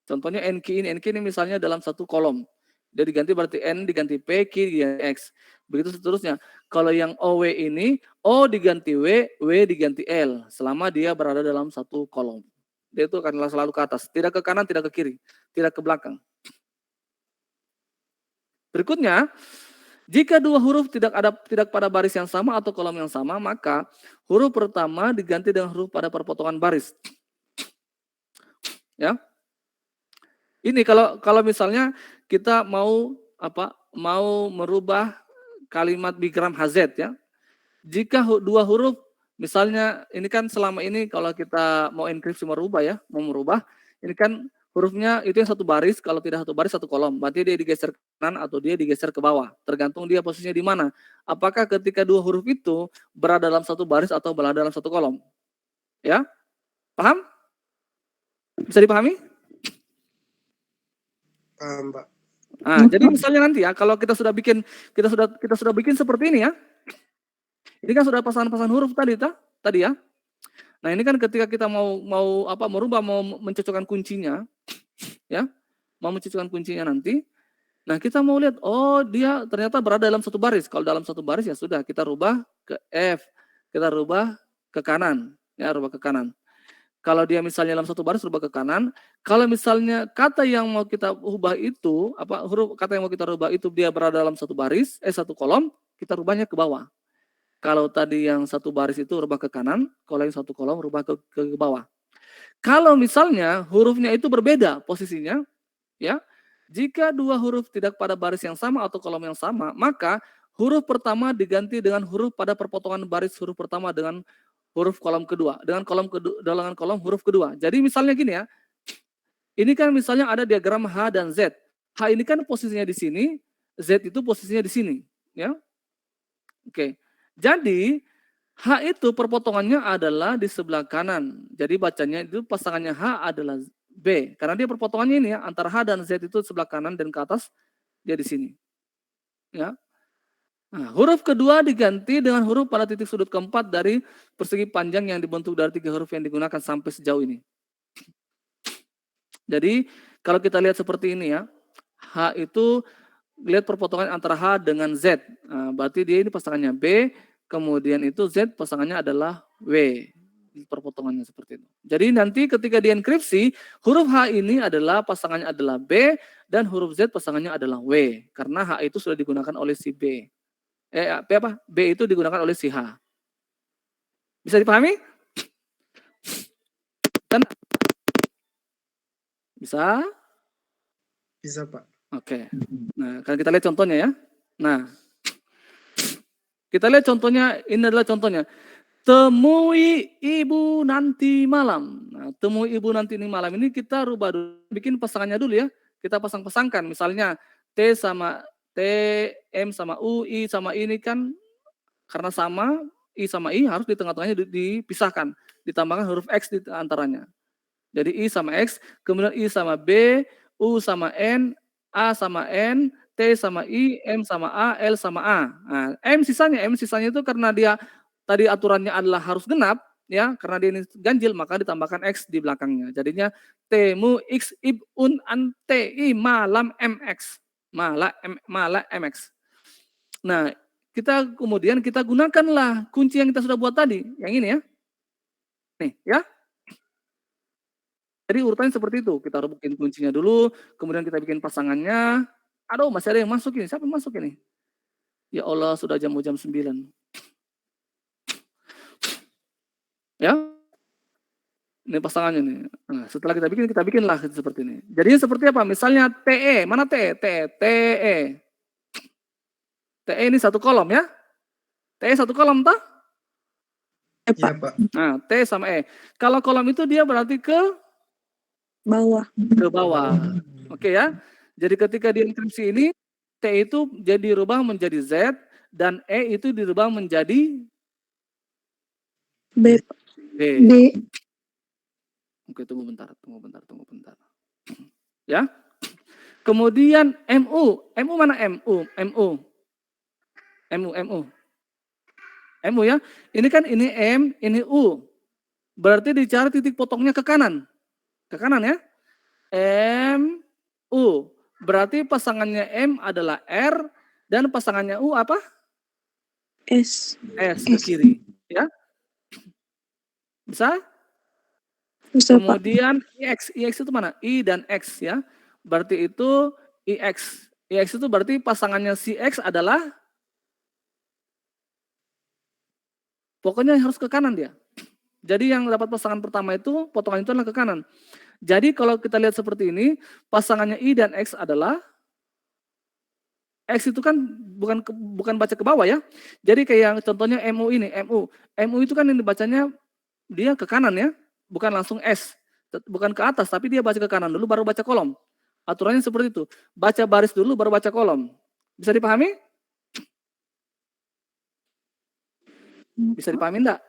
Contohnya NQ ini misalnya dalam satu kolom. Dia diganti berarti N diganti P, Q diganti X. Begitu seterusnya. Kalau yang OW ini, O diganti W diganti L. Selama dia berada dalam satu kolom. Dia itu akan selalu ke atas. Tidak ke kanan, tidak ke kiri. Tidak ke belakang. Berikutnya, jika dua huruf tidak pada baris yang sama atau kolom yang sama, maka huruf pertama diganti dengan huruf pada perpotongan baris. Ya. Ini kalau misalnya kita mau merubah kalimat bigram HZ ya. Jika dua huruf misalnya ini kan selama ini kalau kita mau enkripsi mau merubah, ini kan hurufnya itu yang satu baris, kalau tidak satu baris satu kolom. Berarti dia digeser ke kanan atau dia digeser ke bawah, tergantung dia posisinya di mana. Apakah ketika dua huruf itu berada dalam satu baris atau berada dalam satu kolom? Ya? Paham? Bisa dipahami? Paham, Pak. Nah, jadi misalnya nanti ya, kalau kita sudah bikin seperti ini ya. Ini kan sudah pasangan-pasangan huruf tadi ya. Nah, ini kan ketika kita mau mencocokkan kuncinya ya. Mau mencocokkan kuncinya nanti. Nah, kita mau lihat dia ternyata berada dalam satu baris. Kalau dalam satu baris ya sudah kita rubah ke F. Kita rubah ke kanan, ya, rubah ke kanan. Kalau dia misalnya dalam satu baris rubah ke kanan. Kalau misalnya kata yang mau kita ubah itu, kata yang mau kita rubah itu dia berada dalam satu baris, satu kolom, kita rubahnya ke bawah. Kalau tadi yang satu baris itu rubah ke kanan, kalau yang satu kolom rubah ke bawah. Kalau misalnya hurufnya itu berbeda posisinya, ya. Jika dua huruf tidak pada baris yang sama atau kolom yang sama, maka huruf pertama diganti dengan huruf pada perpotongan baris huruf pertama dengan huruf kolom kedua, dengan kolom huruf kedua. Jadi misalnya gini ya, ini kan misalnya ada diagram H dan Z. H ini kan posisinya di sini, Z itu posisinya di sini, ya. Oke. Jadi H itu perpotongannya adalah di sebelah kanan. Jadi bacanya itu pasangannya H adalah B. Karena dia perpotongannya ini ya, antara H dan Z itu sebelah kanan dan ke atas dia di sini. Ya. Nah, huruf kedua diganti dengan huruf pada titik sudut keempat dari persegi panjang yang dibentuk dari 3 huruf yang digunakan sampai sejauh ini. Jadi kalau kita lihat seperti ini ya, H itu lihat perpotongan antara H dengan Z. Nah, berarti dia ini pasangannya B, kemudian itu Z pasangannya adalah W. Perpotongannya seperti itu. Jadi nanti ketika dienkripsi, huruf H ini adalah pasangannya adalah B dan huruf Z pasangannya adalah W. Karena H itu sudah digunakan oleh si B. B itu digunakan oleh si H. Bisa dipahami? Bisa? Bisa, Pak. Oke. Nah, kan kita lihat contohnya ya. Nah, kita lihat contohnya, ini adalah contohnya. Temui ibu nanti malam. Nah, temui ibu nanti malam ini kita rubah dulu, bikin pasangannya dulu ya. Kita pasang-pasangkan, misalnya T sama T, M sama U, I sama I ini kan karena sama, I sama I harus di tengah-tengahnya dipisahkan. Ditambahkan huruf X di antaranya. Jadi I sama X, kemudian I sama B, U sama N, A sama N, T sama I, M sama A, L sama A. Nah, M sisanya itu karena dia tadi aturannya adalah harus genap, ya, karena dia ini ganjil maka ditambahkan X di belakangnya. Jadinya temu X ibun ante I malam MX. Mala MX. Nah, kemudian kita gunakanlah kunci yang kita sudah buat tadi, yang ini ya. Nih, ya. Jadi urutannya seperti itu. Kita bikin kuncinya dulu, kemudian kita bikin pasangannya. Aduh, masih ada yang masuk ini. Siapa yang masuk ini? Ya Allah, sudah jam 9. Ya. Ini pasangannya nih. Nah, setelah kita bikinlah seperti ini. Jadinya seperti apa? Misalnya TE, mana TE? TE. TE ini satu kolom ya. TE satu kolom toh? Iya, Pak. Nah, T sama E. Kalau kolom itu dia berarti ke bawah. Oke ya. Jadi ketika di enkripsi ini T itu jadi dirubah menjadi Z dan E itu dirubah menjadi B. B. D. Oke, tunggu bentar. Ya. Kemudian MU mana MU? MU ya. Ini kan ini M, ini U. Berarti dicari titik potongnya ke kanan. Ke kanan ya. M, U. Berarti pasangannya M adalah R dan pasangannya U apa? S. Ke kiri. Ya. Bisa? Bisa, Pak. Kemudian IX itu mana? I dan X ya. Berarti itu IX. IX itu berarti pasangannya si X adalah pokoknya harus ke kanan dia. Jadi yang dapat pasangan pertama itu potongan itu adalah ke kanan. Jadi kalau kita lihat seperti ini, pasangannya I dan X adalah X itu kan bukan baca ke bawah ya. Jadi kayak contohnya MU ini, MU itu kan yang dibacanya dia ke kanan ya, bukan langsung S, bukan ke atas, tapi dia baca ke kanan dulu baru baca kolom. Aturannya seperti itu, baca baris dulu baru baca kolom. Bisa dipahami? Bisa dipahami enggak?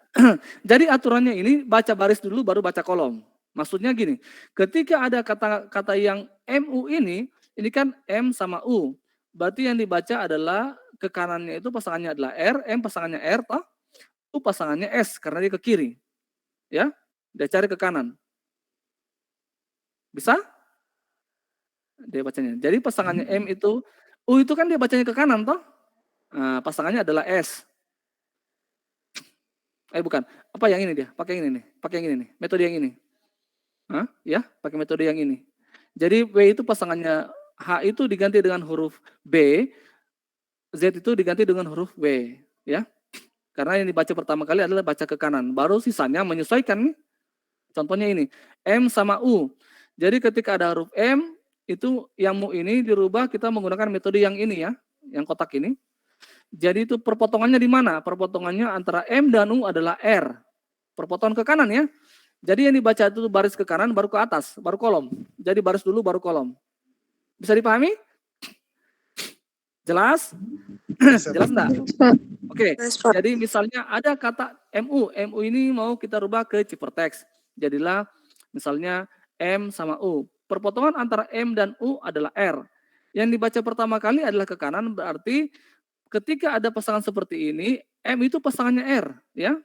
Jadi aturannya ini baca baris dulu baru baca kolom. Maksudnya gini, ketika ada kata-kata yang MU ini kan M sama U. Berarti yang dibaca adalah ke kanannya itu pasangannya adalah R, M pasangannya R, toh? U pasangannya S karena dia ke kiri. Ya, dia cari ke kanan. Bisa? Dia bacanya. Jadi pasangannya M itu, U itu kan dia bacanya ke kanan toh? Nah, pasangannya adalah S. Bukan. Apa yang ini dia? Pakai yang ini nih. Pakai yang ini nih. Metode yang ini. Hah? Ya, pakai metode yang ini. Jadi W itu pasangannya H itu diganti dengan huruf B, Z itu diganti dengan huruf W, ya. Karena yang dibaca pertama kali adalah baca ke kanan, baru sisanya menyesuaikan nih. Contohnya ini, M sama U. Jadi ketika ada huruf M, itu yang mu ini dirubah kita menggunakan metode yang ini ya, yang kotak ini. Jadi itu perpotongannya di mana? Perpotongannya antara M dan U adalah R. Perpotongan ke kanan ya. Jadi yang dibaca itu baris ke kanan baru ke atas, baru kolom. Jadi baris dulu baru kolom. Bisa dipahami? Jelas? Jelas enggak? Oke, jadi misalnya ada kata MU. MU ini mau kita rubah ke ciphertext. Jadilah misalnya M sama U. Perpotongan antara M dan U adalah R. Yang dibaca pertama kali adalah ke kanan, berarti ketika ada pasangan seperti ini, M itu pasangannya R. Ya.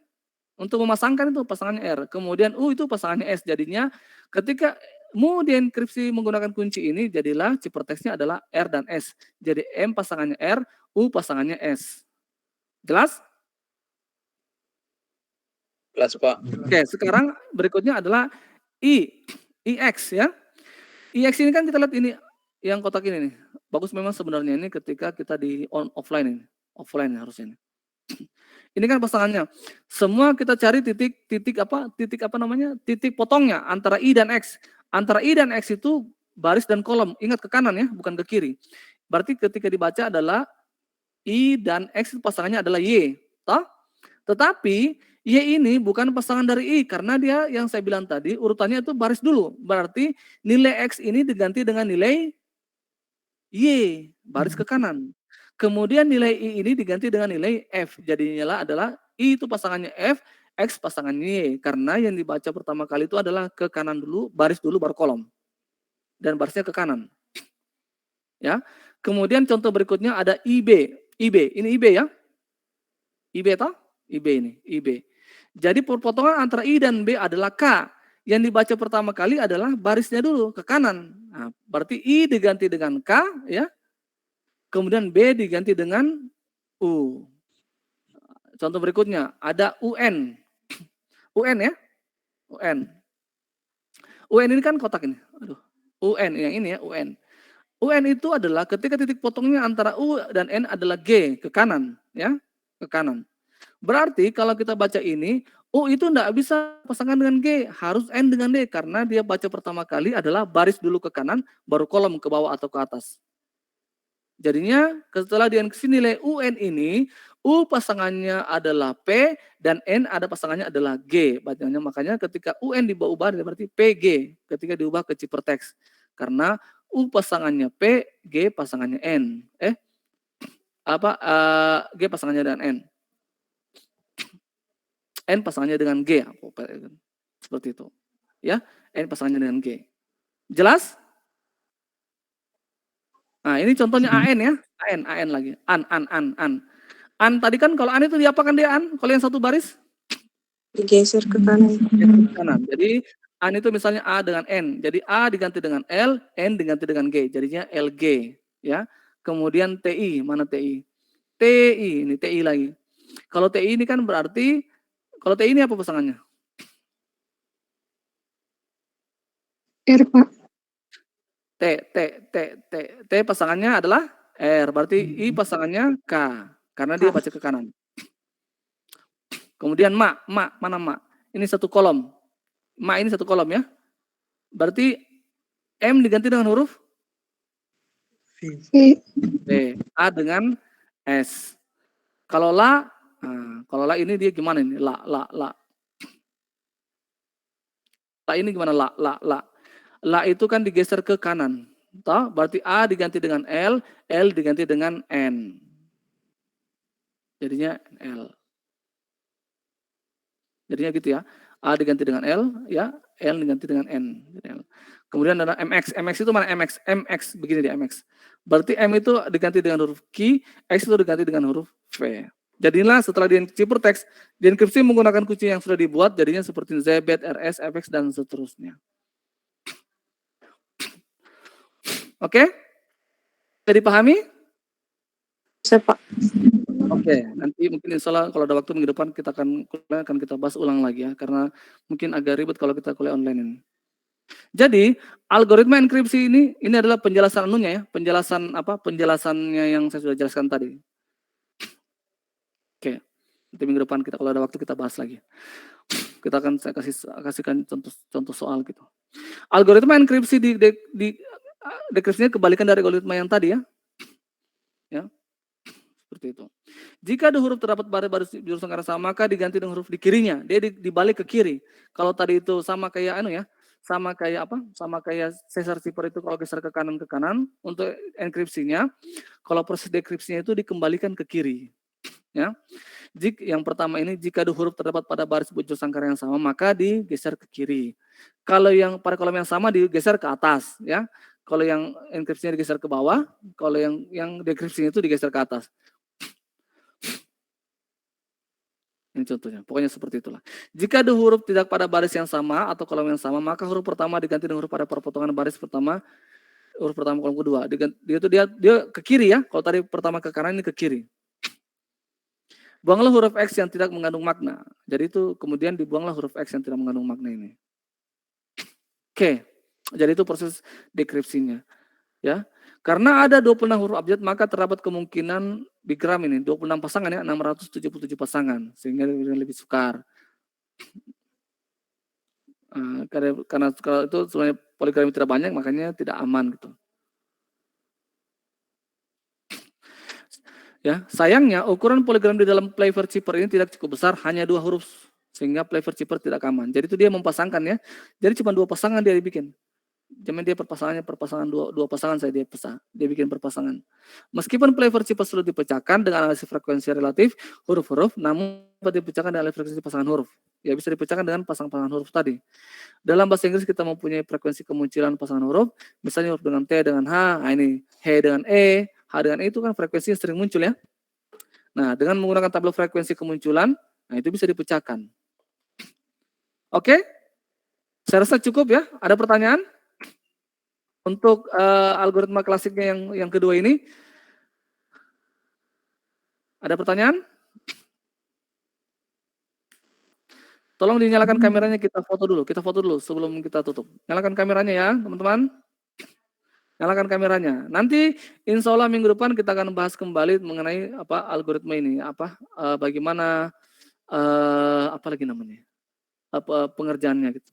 Untuk memasangkan itu pasangannya R. Kemudian U itu pasangannya S. Jadinya ketika mu dienkripsi menggunakan kunci ini, jadilah ciphertextnya adalah R dan S. Jadi M pasangannya R, U pasangannya S. Jelas? Jelas, Pak. Oke, sekarang berikutnya adalah IX ya. IX ini kan kita lihat ini yang kotak ini nih. Bagus memang sebenarnya ini ketika kita di offline ini. offline harusnya. Ini kan pasangannya. Semua kita cari titik potongnya antara I dan X. Antara I dan X itu baris dan kolom. Ingat ke kanan ya, bukan ke kiri. Berarti ketika dibaca adalah I dan X itu pasangannya adalah Y. Toh? Tetapi Y ini bukan pasangan dari I karena dia yang saya bilang tadi urutannya itu baris dulu. Berarti nilai X ini diganti dengan nilai Y, baris ke kanan. Kemudian nilai I ini diganti dengan nilai F. Jadinya adalah I itu pasangannya F, X pasangannya Y. Karena yang dibaca pertama kali itu adalah ke kanan dulu, baris dulu baru kolom. Dan barisnya ke kanan. Ya. Kemudian contoh berikutnya ada IB. IB, ini IB ya. IB toh? IB ini, IB. Jadi perpotongan antara I dan B adalah K. Yang dibaca pertama kali adalah barisnya dulu ke kanan. Nah, berarti I diganti dengan K ya. Kemudian B diganti dengan U. Contoh berikutnya ada UN. UN ya. UN. UN ini kan kotak ini. Aduh. UN yang ini ya, UN. UN itu adalah ketika titik potongnya antara U dan N adalah G ke kanan ya, ke kanan. Berarti kalau kita baca ini U itu enggak bisa pasangan dengan G, harus N dengan D karena dia baca pertama kali adalah baris dulu ke kanan baru kolom ke bawah atau ke atas. Jadinya setelah di nilai UN ini, U pasangannya adalah P dan N ada pasangannya adalah G. Bacanya makanya ketika UN diubah berarti PG ketika diubah ke ciphertext. Karena U pasangannya P, G pasangannya N. G pasangannya dengan N. N pasangannya dengan G. Seperti itu. Ya, N pasangannya dengan G. Jelas? Nah, ini contohnya AN ya. AN lagi. An. An tadi kan kalau an itu diapakan dia an? Kalau yang satu baris? Digeser ke kanan. Ke kanan. Jadi an itu misalnya A dengan N. Jadi A diganti dengan L, N diganti dengan G. Jadinya LG ya. Kemudian TI, mana TI? TI, ini TI lagi. Kalau TI ini kan berarti kalau TI ini apa pasangannya? R, Pak. T pasangannya adalah R, berarti I pasangannya K, karena dia baca ke kanan. Kemudian mana ma? Ini satu kolom. Ma ini satu kolom ya. Berarti M diganti dengan huruf B, A dengan S. Kalau la ini dia gimana ini? La. La ini gimana la? La itu kan digeser ke kanan. Toh, berarti A diganti dengan L diganti dengan N. Jadinya L. Jadinya gitu ya. A diganti dengan L, ya. L diganti dengan N. Kemudian ada MX. MX itu mana MX? MX, begini dia MX. Berarti M itu diganti dengan huruf Q, X itu diganti dengan huruf V. Jadilah setelah di ciphertext, di enkripsi menggunakan kunci yang sudah dibuat, jadinya seperti Z, B, RS, FX, dan seterusnya. Oke? Bisa dipahami? Bisa, Pak. Oke, nanti mungkin insya Allah kalau ada waktu minggu depan kita akan kita bahas ulang lagi ya, karena mungkin agak ribet kalau kita kuliah online ini. Jadi algoritma enkripsi ini adalah penjelasan anunya ya, penjelasannya yang saya sudah jelaskan tadi. Oke, nanti minggu depan kita kalau ada waktu kita bahas lagi. Saya kasihkan contoh soal gitu. Algoritma enkripsi dekripsinya kebalikan dari algoritma yang tadi ya. Ya. Seperti itu. Jika ada huruf terdapat baris jurusan karena sama, maka diganti dengan huruf di kirinya. Dia dibalik ke kiri. Kalau tadi itu sama kayak sama kayak Caesar cipher itu kalau geser ke kanan untuk enkripsinya. Kalau proses dekripsinya itu dikembalikan ke kiri. Ya. Yang pertama ini jika ada huruf terdapat pada baris bujur sangkar yang sama maka digeser ke kiri. Kalau yang pada kolom yang sama digeser ke atas ya. Kalau yang enkripsinya digeser ke bawah, kalau yang dekripsinya itu digeser ke atas. Ini contohnya, pokoknya seperti itulah. Jika ada huruf tidak pada baris yang sama atau kolom yang sama, maka huruf pertama diganti dengan huruf pada perpotongan baris pertama, huruf pertama kolom kedua. Dia ke kiri ya. Kalau tadi pertama ke kanan ini ke kiri. Buanglah huruf X yang tidak mengandung makna. Jadi itu kemudian dibuanglah huruf X yang tidak mengandung makna ini. Oke. Jadi itu proses dekripsinya. Ya. Karena ada 26 huruf abjad maka terdapat kemungkinan Bigram ini 26 pasangan ya, 677 pasangan sehingga lebih sukar. Karena kalau itu sebenarnya poligami tidak banyak makanya tidak aman gitu. Ya, sayangnya ukuran poligram di dalam Playfair Chipper ini tidak cukup besar, hanya 2 huruf sehingga Playfair Chipper tidak aman. Jadi itu dia mempasangkan ya. Jadi cuma 2 pasangan dia dibikin. Jamin dia perpasangan dua pasangan saya dia bikin perpasangan. Meskipun Playfair Chipper sudah dipecahkan dengan analisis frekuensi relatif huruf-huruf, namun dapat dipecahkan dengan frekuensi pasangan huruf. Ya bisa dipecahkan dengan pasangan huruf tadi. Dalam bahasa Inggris kita mempunyai frekuensi kemunculan pasangan huruf, misalnya huruf dengan T dengan H, nah ini H dengan E, H dengan E itu kan frekuensi yang sering muncul ya. Nah, dengan menggunakan tabel frekuensi kemunculan, nah itu bisa dipecahkan. Oke? Saya rasa cukup ya. Ada pertanyaan? Untuk algoritma klasiknya yang kedua ini, ada pertanyaan? Tolong dinyalakan kameranya, kita foto dulu sebelum kita tutup. Nyalakan kameranya ya, teman-teman. Nyalakan kameranya. Nanti insya Allah minggu depan kita akan bahas kembali mengenai algoritma ini, bagaimana apa lagi namanya, pengerjaannya gitu.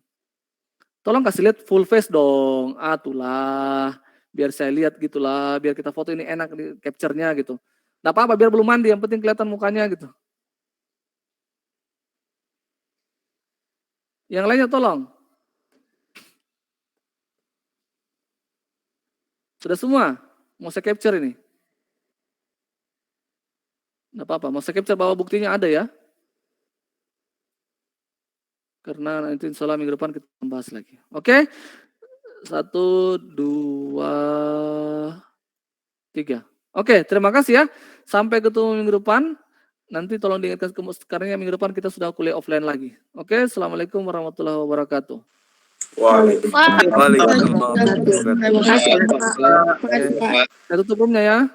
Tolong kasih lihat full face dong, atulah, biar saya lihat gitulah, biar kita foto ini enak di capture-nya gitu. Nggak apa-apa, biar belum mandi, yang penting kelihatan mukanya gitu. Yang lainnya tolong. Sudah semua? Mau saya capture ini? Nggak apa-apa, mau saya capture bahwa buktinya ada ya. Karena nanti insya Allah minggu depan kita bahas lagi. Oke? 1, 2, 3. Oke, terima kasih ya. Sampai ketemu minggu depan. Nanti tolong diingatkan karena minggu depan kita sudah kuliah offline lagi. Oke, Assalamualaikum warahmatullahi wabarakatuh. Waalaikumsalam. Waalaikumsalam. Terima kasih, Pak. Saya tutup roomnya ya.